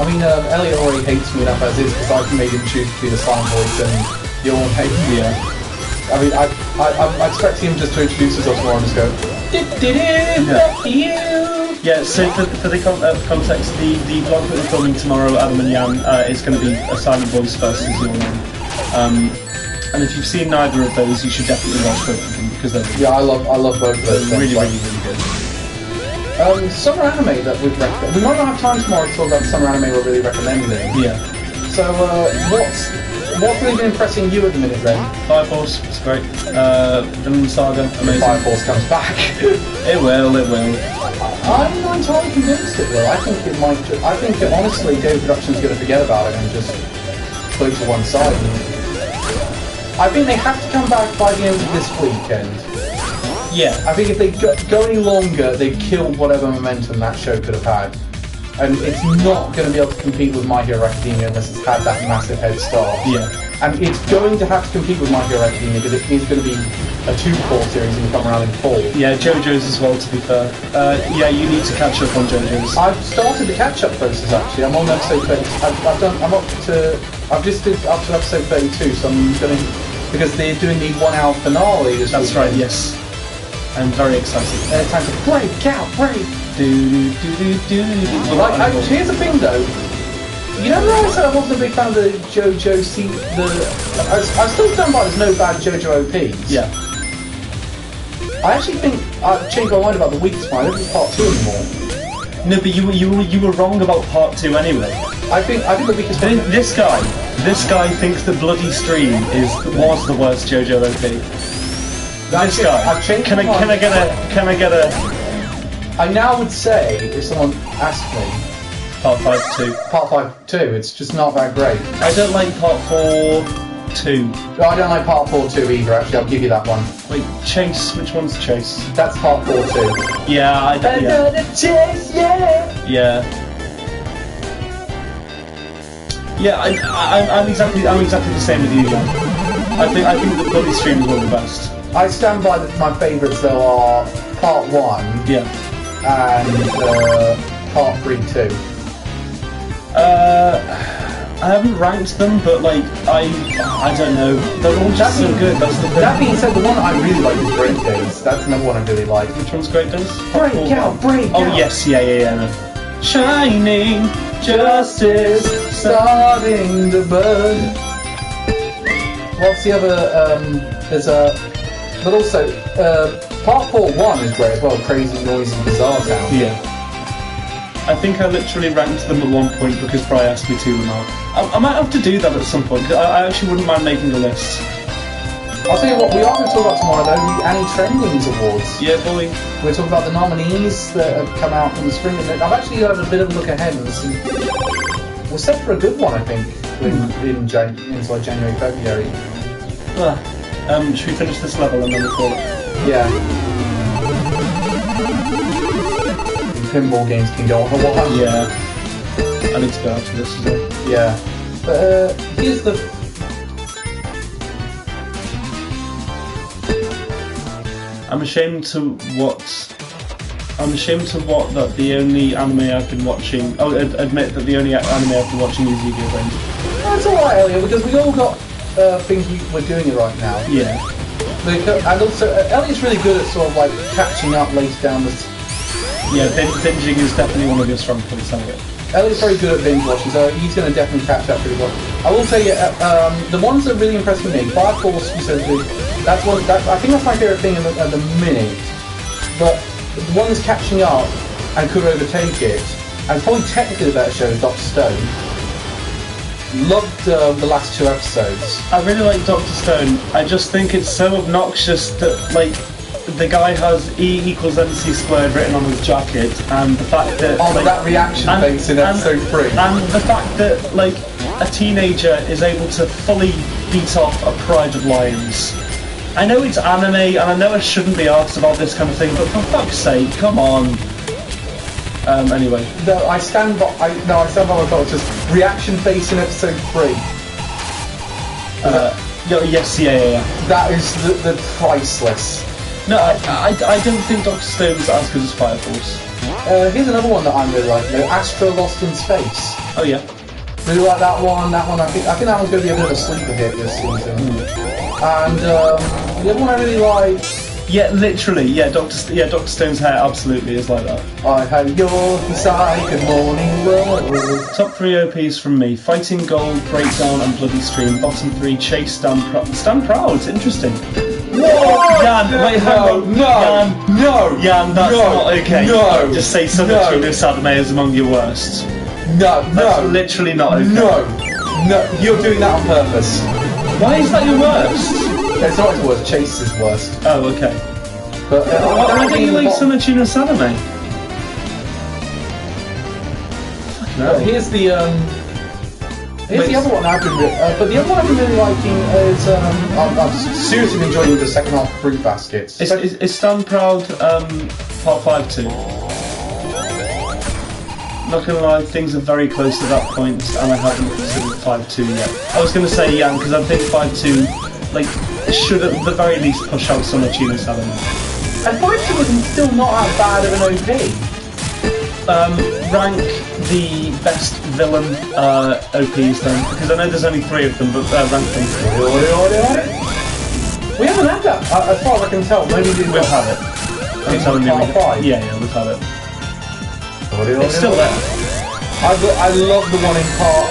mean, Elliot already hates me enough as is because I've made him choose between the silent voice and the all hate. Yeah. I mean, I expect him just to introduce himself more and just go, Yeah, so for the context, the vlog that we're filming tomorrow, Adam and Jan, is going to be a silent voice versus your name. And if you've seen neither of those, you should definitely watch both of them because they're I love both of those. really good. Summer anime that we'd recommend. We might not have time tomorrow to talk about the summer anime we're really recommending. Yeah. So, what's really been impressing you at the minute, then? Fire Force, it's great. Vinland Saga, amazing. Fire Force comes back. It will. I'm not entirely convinced it will. I think it might. I think that honestly, Game Production's going to forget about it and just put it to one side. I think they have to come back by the end of this weekend. Yeah. I think if they go any longer, they've killed whatever momentum that show could have had. And it's not going to be able to compete with My Hero Academia unless it's had that massive head start. Yeah. And it's going to have to compete with My Hero Academia because it is going to be a 2-part series and come around in fall. Yeah, JoJo's as well, to be fair. Yeah, you need to catch up on JoJo's. I've started the catch-up process actually. I'm on episode 30. I've just did up to episode 32, so I'm going to, because they're doing the 1 hour finale this That's weekend. right, yes. I'm very excited. And it's time to break out, break. Here's the thing though. You know when I said I wasn't a big fan of the JoJo I still stand by there's no bad JoJo OPs. Yeah. I actually think I've changed my mind about the weakest one. I don't think it's part 2 anymore. No, but you were wrong about part 2 anyway. I think the weakest one. This guy thinks the Bloody Stream was the worst JoJo OP. This guy. I've changed Can I get a? I now would say if someone asked me. Part 5-2. Part 5-2. It's just not that great. I don't like part 4-2. I don't like part 4-2 either. Actually, I'll give you that one. Wait, Chase. Which one's Chase? That's part 4-2. Yeah, I don't. Another chase, yeah. Yeah. Yeah, I'm exactly the same with you, John. I think the Bloody Stream is one of the best. I stand by that. My favourites though are part 1. Yeah. And part 3-2. I haven't ranked them, but like I don't know. They're all just so good. That's the thing. That being said, the one I really like is Great Days. That's another one I really like. Which one's Great Days? Break out! Oh yes, yeah. No. Shining justice starting to burn. What's the other? There's a. But also, part 4-1 is great as well. Crazy, Noisy, Bizarre Town. Yeah. I think I literally ranked them at one point because Bri asked me to, and I might have to do that at some point. Cause I actually wouldn't mind making a list. I'll tell you what, we are going to talk about tomorrow though, the Annie Trendings Awards. Yeah, boy. We're talking about the nominees that have come out in the spring. And I've actually had a bit of a look ahead and see. We're set for a good one, I think, in January, February. Should we finish this level and then we'll call it? Yeah. Pinball games can go on for a while. Yeah. I need to go after this as well. Yeah. But here's the... I'm ashamed to what that the only anime I've been watching... admit that the only anime I've been watching is Yu-Gi-Oh! Rangers. That's alright, Elliot, because we all got things we're doing it right now. Yeah. And also, Elliot's really good at sort of like catching up later down the... Yeah, binging is definitely one of your strong points, Elliot. Elliot's very good at binge watching, so he's going to definitely catch up pretty well. I will tell you, the ones that really impressed me, Fire Force specifically, that's one. I think that's my favourite thing at the minute. But the one that's catching up and could overtake it, and probably technically the better show is Dr. Stone. Loved the last 2 episodes. I really like Dr. Stone. I just think it's so obnoxious that like the guy has E=mc² written on his jacket, and the fact that that reaction face in episode 3, and the fact that like a teenager is able to fully beat off a pride of lions. I know it's anime, and I know I shouldn't be asked about this kind of thing, but for fuck's sake, come on. Anyway. No, I stand by my thoughts. Just reaction face in episode 3. Yes, yeah. That is the priceless. No, I don't think Dr. Stone's as good as Fire Force. Here's another one that I'm really liking. Astro Lost in Space. Oh yeah. Really like that one. That one, I think that one's going to be a bit of a sleeper hit this season. And the other one I really like. Yeah, literally. Yeah, Dr. Stone's hair absolutely is like that. I had your side. Good morning, world. Top 3 OPs from me: Fighting Gold, Breakdown, and Bloody Stream. Bottom 3: Chase, Stand Proud. Interesting. What? Jan, wait, hang on. Jan, that's not okay. No. Just say Sonic Mania Sadame is among your worst. No. That's literally not okay. No. You're doing that on purpose. Why is that your worst? It's not his worst. Chase is worst. Oh, okay. But why don't you like Sonic Mania Sadame? No. Here's the other one I've been but the other one I've been really liking is I've seriously been enjoying the second half of Fruit Baskets. Is Stand Proud part 5 too? Not gonna lie, things are very close to that point, and I haven't considered 5-2 yet. I was gonna say yeah, because I think 5-2 should at the very least push out Sonic Mania Sadame. And 5-2 was still not that bad of an OP. Rank the best villain OPs then, because I know there's only 3 of them, but rank them. We haven't had that, as far as I can tell. Maybe we'll have it. I'm telling you, part 5. Yeah, we'll have it. It's still there. I love the one in part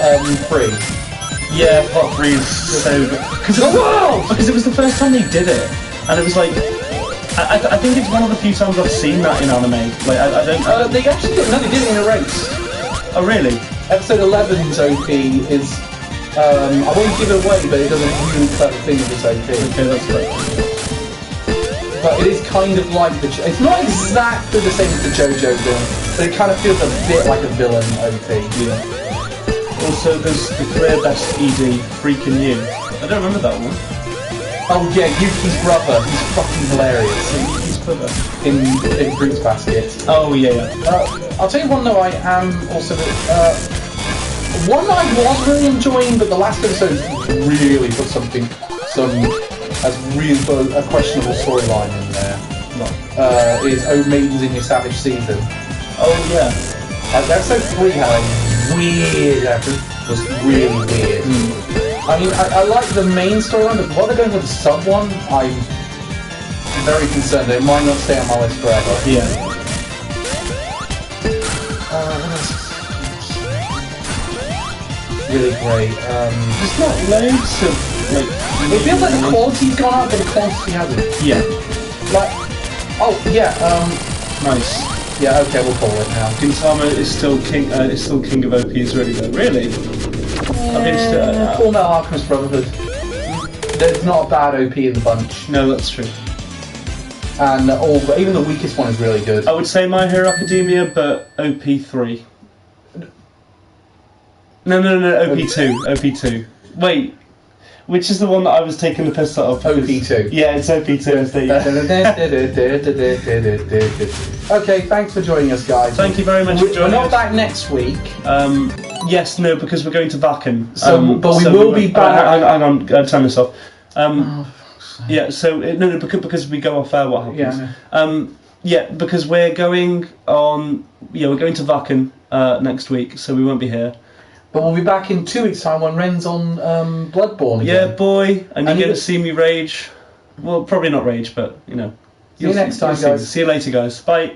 3. Yeah, part 3 is so good. Because it was the first time they did it, and it was like. I think it's one of the few times I've seen that in anime. Like I don't. They actually did. No, they did it in a race. Oh really? Episode 11's OP is. I won't give it away, but it does a really clever thing with this OP. Okay, that's great. But it is kind of like the. It's not exactly the same as the JoJo villain, but it kind of feels a bit like a villain OP. Yeah. Also, there's the clear best ED, Freaking You. I don't remember that one. Oh yeah, Yuki's brother. He's fucking hilarious. Yuki's brother in Fruits Basket. Oh yeah. I'll tell you one that I am also. One that I was really enjoying, but the last episode really put has really put a questionable storyline in there. Is Oh Maidens in Your Savage Season. Oh yeah. Episode 3 had a weird episode. Was really weird. I mean, I like the main storyline, but what they're going with the sub one, I'm very concerned that it might not stay on my list forever. Yeah. Really great. There's not loads of it feels like the quality's gone up, but the quantity hasn't. Yeah. Nice. Yeah. Okay, we'll call it now. Gintama is still king. Is still king of OPs, really though. Really. Full Metal Alchemist Brotherhood. There's not a bad OP in the bunch. No, that's true. And even the weakest one is really good. I would say My Hero Academia, but OP3. No, OP2. OP2. Wait, which is the one that I was taking the piss out of? OP2. Yeah, it's OP2. Okay, thanks for joining us, guys. Thank you very much for joining us. We're not back next week. Yes, no, because we're going to Vakken. But we will be back. Hang on, turn this off. Yeah, so because we go off air. What happens? Yeah, because we're going on. Yeah, we're going to Vakken next week, so we won't be here. But we'll be back in 2 weeks' time when Ren's on Bloodborne again. Yeah, boy, and you're going to see me rage. Well, probably not rage, but you know. See you next time, guys. See you later, guys. Bye.